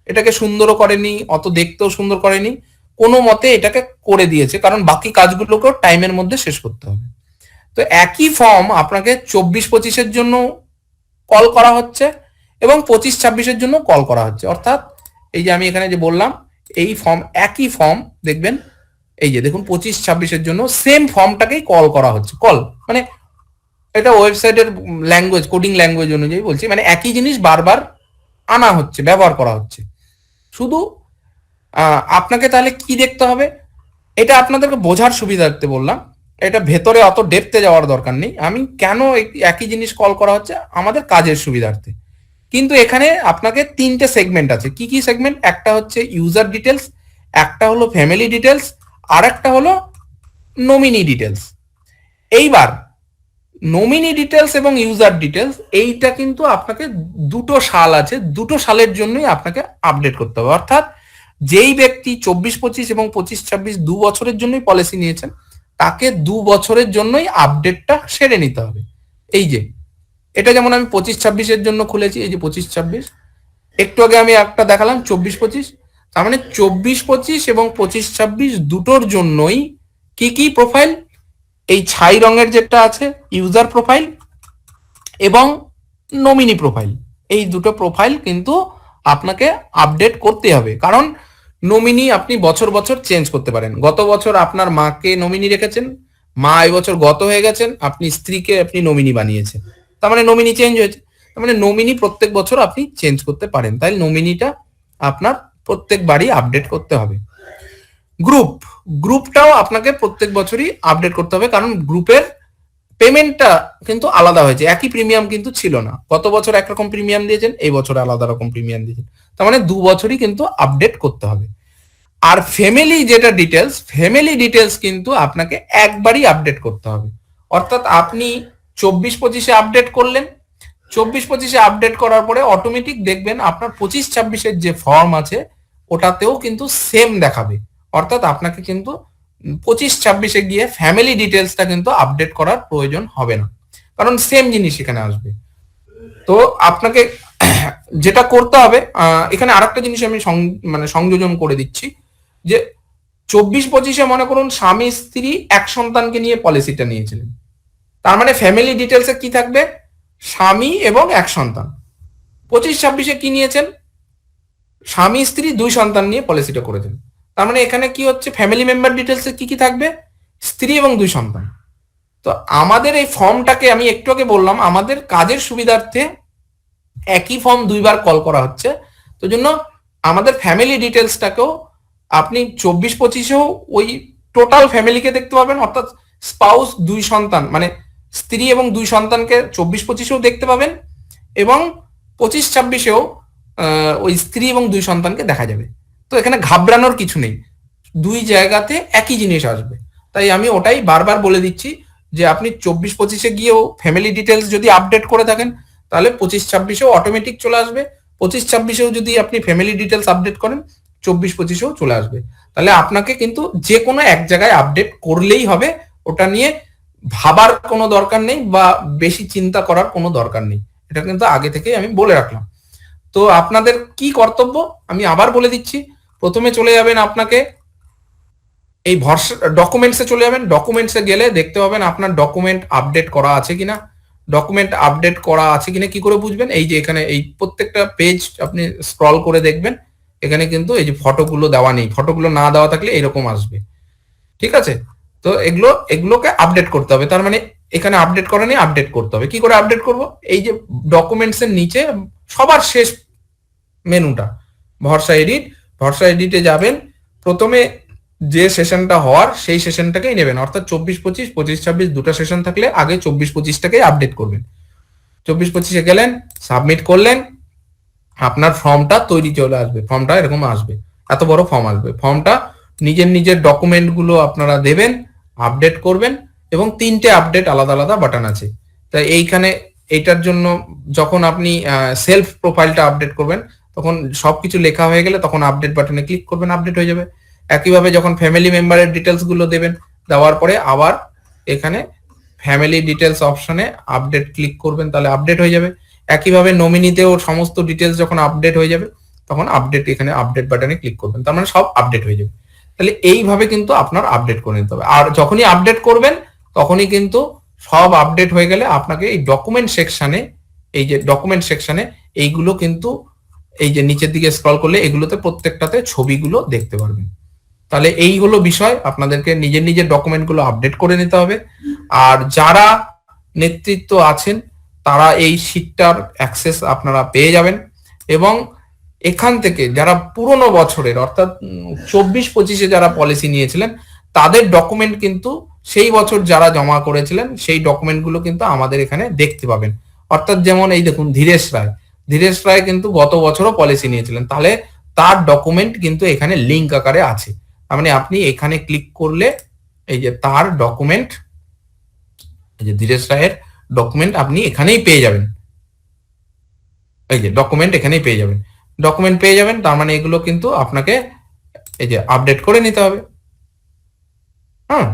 এটাকে সুন্দরও করেনি, অত দেখতেও সুন্দর করেনি, কোনো মতে এটাকে করে দিয়েছে, কারণ বাকি কাজগুলোকেও টাইমের মধ্যে শেষ করতে হবে। তো একই ফর্ম আপনাকে 24-25-এর জন্য কল করা হচ্ছে এবং 25-26-এর জন্য কল করা হচ্ছে, অর্থাৎ এই যে আমি এখানে যে বললাম এই ফর্ম, একই ফর্ম দেখবেন, এই যে দেখুন 25-26-এর জন্য সেম ফর্মটাকেই কল করা হচ্ছে, কল মানে এটা ওয়েবসাইটের ল্যাঙ্গুয়েজ, কোডিং ল্যাঙ্গুয়েজ অনুযায়ী বলছি, মানে একই জিনিস বারবার আনা হচ্ছে, ব্যবহার করা হচ্ছে। শুধু আপনাকে তাহলে কি দেখতে হবে, এটা আপনাদেরকে বোঝার সুবিধার্থে বললাম, এটা ভেতরে অত ডেপথে যাওয়ার দরকার নেই, আমি কেন একই জিনিস কল করা হচ্ছে আমাদের কাজের সুবিধার্থে। কিন্তু এখানে আপনাকে 3টে সেগমেন্ট আছে, কি কি সেগমেন্ট, একটা হচ্ছে ইউজার ডিটেলস, একটা হলো ফ্যামিলি ডিটেলস, আর একটা হলো নমিনি ডিটেলস। এইবার নমিনি ডিটেলস এবং ইউজার ডিটেলস এইটা কিন্তু আপনাকে দুটো সাল আছে, দুটো সালের জন্যই আপনাকে আপডেট করতে হবে, অর্থাৎ যেই ব্যক্তি 24-25 এবং 25-26 2 বছরের জন্যই পলিসি নিয়েছেন তাকে 2 বছরের জন্যই আপডেটটা সেরে নিতে হবে। এই যে এটা যেমন আমি 25-26-এর জন্য খুলেছি, এই যে 25-26, একটু আগে আমি একটা দেখালাম 24-25, তার মানে 24-25 এবং 25-26 দুটোর জন্যই কি কি প্রোফাইল, এই ছাই রঙের যেটা আছে ইউজার প্রোফাইল এবং নমিনি প্রোফাইল, এই দুটো প্রোফাইল কিন্তু আপনাকে আপডেট করতে হবে, কারণ নমিনি আপনি বছর বছর চেঞ্জ করতে পারেন। গত বছর আপনার মাকে নমিনি রেখেছেন, মা এবছর গত হয়ে গেছেন, আপনি স্ত্রীকে আপনি নমিনি বানিয়েছেন, তার মানে নমিনি চেঞ্জ হয়েছে। তার মানে নমিনি প্রত্যেক বছর আপনি চেঞ্জ করতে পারেন, তাই নমিনিটা আপনার প্রত্যেকবারই আপডেট করতে হবে। গ্রুপটাও আপনাকে প্রত্যেক বছরই আপডেট করতে হবে, কারণ গ্রুপের পেমেন্টটা কিন্তু আলাদা হয়েছে, একই প্রিমিয়াম কিন্তু ছিল না। গত বছর একরকম প্রিমিয়াম দিয়েছেন, এই বছর আলাদা রকম প্রিমিয়াম দিয়েছেন, তার মানে 2 বছরই কিন্তু আপডেট করতে হবে। আর ফ্যামিলি যেটা ডিটেলস, ফ্যামিলি ডিটেলস কিন্তু আপনাকে একবারই আপডেট করতে হবে। অর্থাৎ আপনি 24-25-এ আপডেট করলেন, 24-25-এ আপডেট করার পরে অটোমেটিক দেখবেন আপনার 25-26-এর যে ফর্ম আছে ওটাতেও কিন্তু সেম দেখাবে। অর্থাৎ আপনাকে কিন্তু 25-26-এ গিয়ে ফ্যামিলি ডিটেলসটা কিন্তু আপডেট করার প্রয়োজন হবে না, কারণ সেম জিনিস এখানে আসবে। তো আপনাকে যেটা করতে হবে, এখানে আরেকটা জিনিস আমি মানে সংযোজন করে দিচ্ছি, যে 24-25-এ মনে করুন স্বামী স্ত্রী এক সন্তানকে নিয়ে পলিসিটা নিয়েছিলেন, তার মানে ফ্যামিলি ডিটেলসে কি থাকবে, স্বামী এবং এক সন্তান। 25-26-এ কি নিয়েছেন, স্বামী স্ত্রী 2 সন্তান নিয়ে পলিসিটা করেছেন, তার মানে এখানে কি হচ্ছে, ফ্যামিলি মেম্বার ডিটেলসে কি কি থাকবে, স্ত্রী এবং 2 সন্তান। তো আমাদের এই ফর্মটাকে আমি একটু আগে বললাম, আমাদের কাজের সুবিধার্থে একই ফর্ম 2বার কল করা হচ্ছে, তো জন্য আমাদের ফ্যামিলি ডিটেলসটাকেও আপনি 24-25-এও ওই টোটাল ফ্যামিলিকে দেখতে পাবেন, অর্থাৎ স্পাউস 2 সন্তান মানে স্ত্রী এবং 2 সন্তানকে 24-25-এও দেখতে পাবেন, এবং 25-26-এও ওই স্ত্রী এবং 2 সন্তানকে দেখা যাবে। তো এখানে ঘাবড়ানোর কিছু নেই, 2 জায়গাতে একই জিনিস আসবে। তাই আমি ওটাই বারবার বলে দিচ্ছি যে আপনি 24-25-এ গিয়েও ফ্যামিলি ডিটেলস যদি আপডেট করে থাকেন, তাহলে 25-26-এও অটোমেটিক চলে আসবে। 25-26-এও যদি আপনি ফ্যামিলি ডিটেলস আপডেট করেন, 24-25-এও চলে আসবে। তাহলে আপনাকে কিন্তু যে কোনো এক জায়গায় আপডেট করলেই হবে, ওটা নিয়ে ভাবার কোনো দরকার নেই বা বেশি চিন্তা করার কোনো দরকার নেই, এটা কিন্তু আগে থেকেই আমি বলে রাখলাম। তো আপনাদের কি কর্তব্য আমি আবার বলে দিচ্ছি। প্রথমে চলে যাবেন, আপনাকে এই ভরসা ডকুমেন্টসে চলে যাবেন। ডকুমেন্টসে গেলে দেখতে পাবেন আপনার ডকুমেন্ট আপডেট করা আছে কিনা। ডকুমেন্ট আপডেট করা আছে কিনা কি করে বুঝবেন, এই যে এখানে এই প্রত্যেকটা পেজ আপনি স্ক্রল করে দেখবেন, এখানে কিন্তু এই যে ফটোগুলো দেওয়া নেই, ফটোগুলো না দেওয়া থাকলে এরকম আসবে, ঠিক আছে। তো এগুলোকে আপডেট করতে হবে, তার মানে এখানে আপডেট করা নেই, আপডেট করতে হবে। কি করে আপডেট করব, এই যে ডকুমেন্টস এর নিচে সবার শেষ মেনুটা ভরসা এডিটে যাবেন, প্রথমে যে সেশনটা হওয়ার সেই সেশনটাকেই নেবেন, অর্থাৎ 24-25, 25-26 দুটো সেশন থাকলে আগে 24-25টাকেই আপডেট করবেন। 24-25-এ গেলেন, সাবমিট করলেন, আপনার ফর্মটা তৈরি চলে আসবে, ফর্মটা এরকম আসবে, এত বড় ফর্ম আসবে। ফর্মটা নিজের ডকুমেন্ট গুলো আপনারা দেবেন, আপডেট করবেন, এবং 3টে আপডেট আলাদা আলাদা বাটন আছে। তাই এইখানে এইটার জন্য যখন আপনি সেলফ প্রোফাইলটা আপডেট করবেন, তখন সবকিছু লেখা হয়ে গেলে তখন আপডেট বাটনে ক্লিক করবেন, আপডেট হয়ে যাবে। একইভাবে যখন ফ্যামিলি মেম্বারের ডিটেলস গুলো দেবেন, দেওয়ার পরে আবার এখানে ফ্যামিলি ডিটেলস অপশনে আপডেট ক্লিক করবেন, তাহলে আপডেট হয়ে যাবে। একইভাবে নমিনিতেও সমস্ত ডিটেলস যখন আপডেট হয়ে যাবে, তখন আপডেট এখানে আপডেট বাটনে ক্লিক করবেন, তার মানে সব আপডেট হয়ে যাবে। তাহলে এইভাবে কিন্তু আপনার আপডেট করে নিতে হবে। আর যখনই আপডেট করবেন তখনই কিন্তু সব আপডেট হয়ে গেলে আপনাকে এই ডকুমেন্ট সেকশনে, এই যে ডকুমেন্ট সেকশনে এইগুলো কিন্তু এই যে নিচের দিকে স্ক্রল করলে এগুলোতে প্রত্যেকটাতে ছবিগুলো দেখতে পারবেন। তাহলে এই হলো বিষয়, আপনাদেরকে নিজের ডকুমেন্টগুলো আপডেট করে নিতে হবে। আর যারা নেতৃত্ব আছেন তারা এই শীটটার অ্যাক্সেস আপনারা পেয়ে যাবেন, এবং এখান থেকে যারা পুরনো বছরের অর্থাৎ 24-25-এ যারা পলিসি নিয়েছিলেন তাদের ডকুমেন্ট কিন্তু সেই বছর যারা জমা করেছিলেন সেই ডকুমেন্টগুলো কিন্তু আমাদের এখানে দেখতে পাবেন। অর্থাৎ যেমন এই দেখুন ধীরেশ রায় কিন্তু গত বছরও পলিসি নিয়েছিলেন, তাহলে তার ডকুমেন্ট কিন্তু এখানে লিঙ্ক আকারে আছে। তার মানে আপনি এখানে ক্লিক করলে এই যে তার ডকুমেন্ট, এই যে ধীরেশ রায়ের ডকুমেন্ট আপনি এখানেই পেয়ে যাবেন। এই যে ডকুমেন্ট এখানেই পেয়ে যাবেন, ডকুমেন্ট পেয়ে যাবেন, তার মানে এগুলো কিন্তু আপনাকে এই যে আপডেট করে নিতে হবে। হ্যাঁ,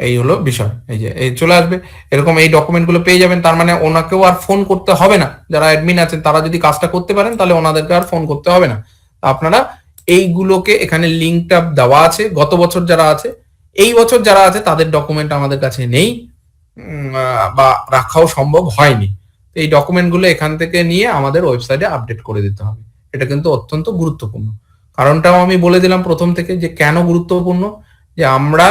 এই হলো বিষয়, এই যে এই চলে আসবে এরকম, এই ডকুমেন্ট গুলো পেয়ে যাবেন। তার মানে ওনাকেও আর ফোন করতে হবে না, যারা অ্যাডমিন আছেন তারা যদি কাজটা করতে পারেন তাহলে ওনাদেরকে আর ফোন করতে হবে না। আপনারা এইগুলোকে এখানে লিঙ্কটা দেওয়া আছে, গত বছর যারা আছে, এই বছর যারা আছে তাদের ডকুমেন্ট আমাদের কাছে নেই বা রাখাও সম্ভব হয়নি। এই ডকুমেন্ট গুলো এখান থেকে নিয়ে আমাদের ওয়েবসাইটে আপডেট করে দিতে হবে, এটা কিন্তু অত্যন্ত গুরুত্বপূর্ণ। কারণটাও আমি বলে দিলাম প্রথম থেকে যে কেন গুরুত্বপূর্ণ, যে আমরা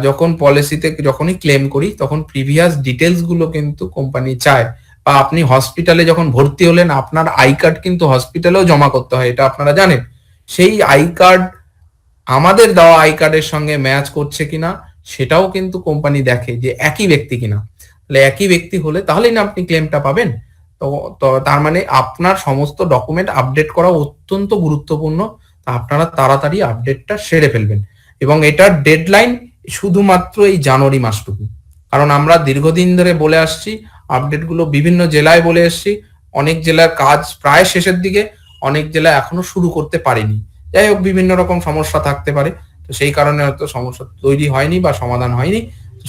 যখন পলিসিতে যখনই ক্লেম করি তখন প্রিভিয়াস ডিটেলস গুলো কিন্তু কোম্পানি চায়। বা আপনি হসপিটালে যখন ভর্তি হলেন আপনার আই কার্ড কিন্তু হসপিটালেও জমা করতে হয়, এটা আপনারা জানেন। সেই আই কার্ড আমাদের দেওয়া আই কার্ডের সঙ্গে ম্যাচ করছে কিনা সেটাও কিন্তু কোম্পানি দেখে, যে একই ব্যক্তি কিনা। তাহলে একই ব্যক্তি হলে তাহলেই না আপনি ক্লেমটা পাবেন। তো তো তার মানে আপনার সমস্ত ডকুমেন্ট আপডেট করা অত্যন্ত গুরুত্বপূর্ণ। তা আপনারা তাড়াতাড়ি আপডেটটা সেরে ফেলবেন। এবং এটার ডেডলাইন শুধুমাত্র এই জানুয়ারি মাসটুকু। কারণ আমরা দীর্ঘদিন ধরে বলে আসছি, আপডেটগুলো বিভিন্ন জেলায় বলে এসছি, অনেক জেলার কাজ প্রায় শেষের দিকে, অনেক জেলা এখনো শুরু করতে পারেনি। যাই হোক, বিভিন্ন রকম সমস্যা থাকতে পারে, তো সেই কারণে হয়তো সমস্যা তৈরি হয়নি বা সমাধান হয়নি।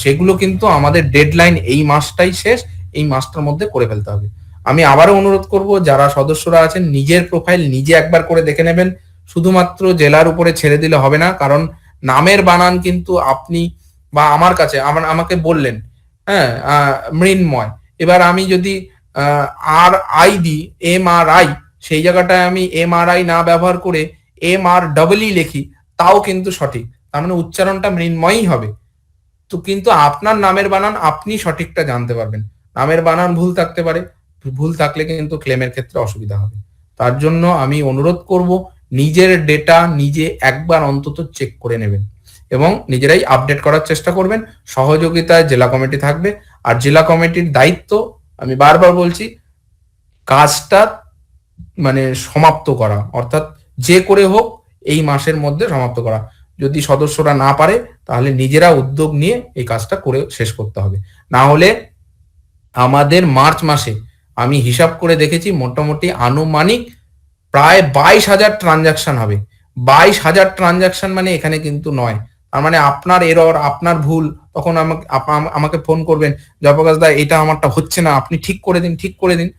সেগুলো কিন্তু আমাদের ডেডলাইন এই মাসটাই শেষ, এই মাসটার মধ্যে করে ফেলতে হবে। আমি আবারও অনুরোধ করব, যারা সদস্যরা আছেন নিজের প্রোফাইল নিজে একবার করে দেখে নেবেন। শুধুমাত্র জেলার উপরে ছেড়ে দিলে হবে না, কারণ নামের বানান কিন্তু আপনি বা আমার কাছে আমাকে বললেন, হ্যাঁ, মৃন্ময়, এবার আমি যদি আর আই দিই, MRI, সেই জায়গাটায় আমি MRI না ব্যবহার করে MR লিখি, তাও কিন্তু সঠিক। তার মানে উচ্চারণটা মৃন্ময়ই হবে। তো কিন্তু আপনার নামের বানান আপনি সঠিকটা জানতে পারবেন। নামের বানান ভুল থাকতে পারে, ভুল থাকলে কিন্তু ক্লেমের ক্ষেত্রে অসুবিধা হবে। তার জন্য আমি অনুরোধ করব, নিজের ডেটা নিজে একবার অন্তত চেক করে নেবেন এবং নিজেরাই আপডেট করার চেষ্টা করবেন। সহযোগিতায় জেলা কমিটি থাকবে। আর জেলা কমিটির দায়িত্ব, আমি বারবার বলছি, কাজটা মানে সমাপ্ত করা, অর্থাৎ যে করে হোক এই মাসের মধ্যে সমাপ্ত করা। যদি সদস্যরা না পারে তাহলে নিজেরা উদ্যোগ নিয়ে এই কাজটা করে শেষ করতে হবে। না হলে আমাদের মার্চ মাসে আমি হিসাব করে দেখেছি, মোটামুটি আনুমানিক প্রায় 22,000 ট্রানজাকশন হবে। 22,000 ট্রানজাকশন মানে এখানে কিন্তু নয়। তার মানে আপনার এরর, আপনার ভুল, তখন আমাকে ফোন করবেন, জয়প্রকাশ দা এটা আমারটা হচ্ছে না, আপনি ঠিক করে দিন, ঠিক করে দিন।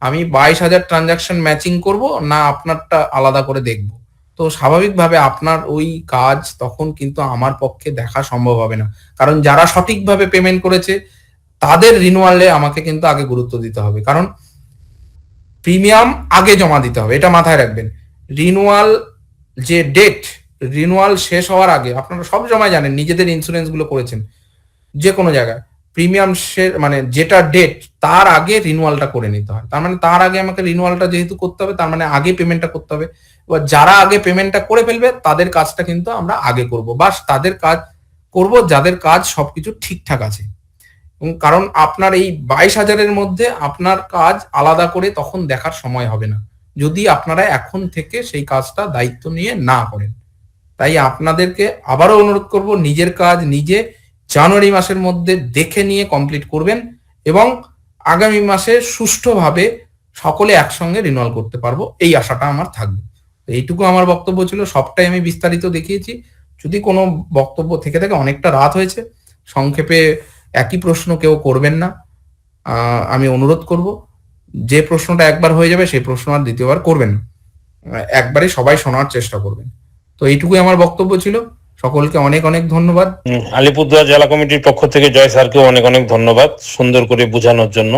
আমি 22,000 ট্রানজাকশন ম্যাচিং করব না আপনারটা আলাদা করে দেখব? তো স্বাভাবিকভাবে আপনার ওই কাজ তখন কিন্তু আমার পক্ষে দেখা সম্ভব হবে না। কারণ যারা সঠিকভাবে পেমেন্ট করেছে তাদের রিনুয়ালে আমাকে কিন্তু আগে গুরুত্ব দিতে হবে। কারণ প্রিমিয়াম আগে জমা দিতে হবে, এটা মাথায় রাখবেন। রিনুয়াল যে ডেট, রিনুয়াল শেষ হওয়ার আগে আপনারা সব সময় জানেন, নিজেদের ইন্স্যুরেন্স গুলো করেছেন যে কোনো জায়গায়, প্রিমিয়াম মানে যেটা ডেট তার আগে রিনুয়ালটা করে নিতে হয়। তার মানে তার আগে আমাকে রিনুয়ালটা যেহেতু করতে হবে, তার মানে আগে পেমেন্টটা করতে হবে। এবার যারা আগে পেমেন্টটা করে ফেলবে তাদের কাজটা কিন্তু আমরা আগে করব, বাস তাদের কাজ করব যাদের কাজ সবকিছু ঠিকঠাক আছে। কারণ আপনার এই 22,000-এর মধ্যে আপনার কাজ আলাদা করে তখন দেখার সময় হবে না, যদি আপনারা এখন থেকে সেই কাজটা দায়িত্ব নিয়ে না করেন। তাই আপনাদেরকে আবারও অনুরোধ করব, নিজের কাজ নিজে জানুয়ারি মাসের মধ্যে দেখে নিয়ে কমপ্লিট করবেন এবং আগামী মাসে সুষ্ঠুভাবে সকলে একসঙ্গে রিনুয়াল করতে পারবো, এই আশাটা আমার থাকবে। এইটুকু আমার বক্তব্য ছিল, সবটাই আমি বিস্তারিত দেখিয়েছি। যদি কোনো বক্তব্য থেকে থাকে, অনেকটা রাত হয়েছে, সংক্ষেপে একই প্রশ্ন কেউ করবেন না, আমি অনুরোধ করব। যে প্রশ্নটা একবার হয়ে যাবে সেই প্রশ্ন আর দ্বিতীয়বার করবেন না, একবারে সবাই শোনার চেষ্টা করবেন। তো এইটুকুই আমার বক্তব্য ছিল। সকলকে অনেক অনেক ধন্যবাদ। আলিপুরদুয়ার জেলা কমিটির পক্ষ থেকে জয় স্যারকেও অনেক অনেক ধন্যবাদ সুন্দর করে বোঝানোর জন্য।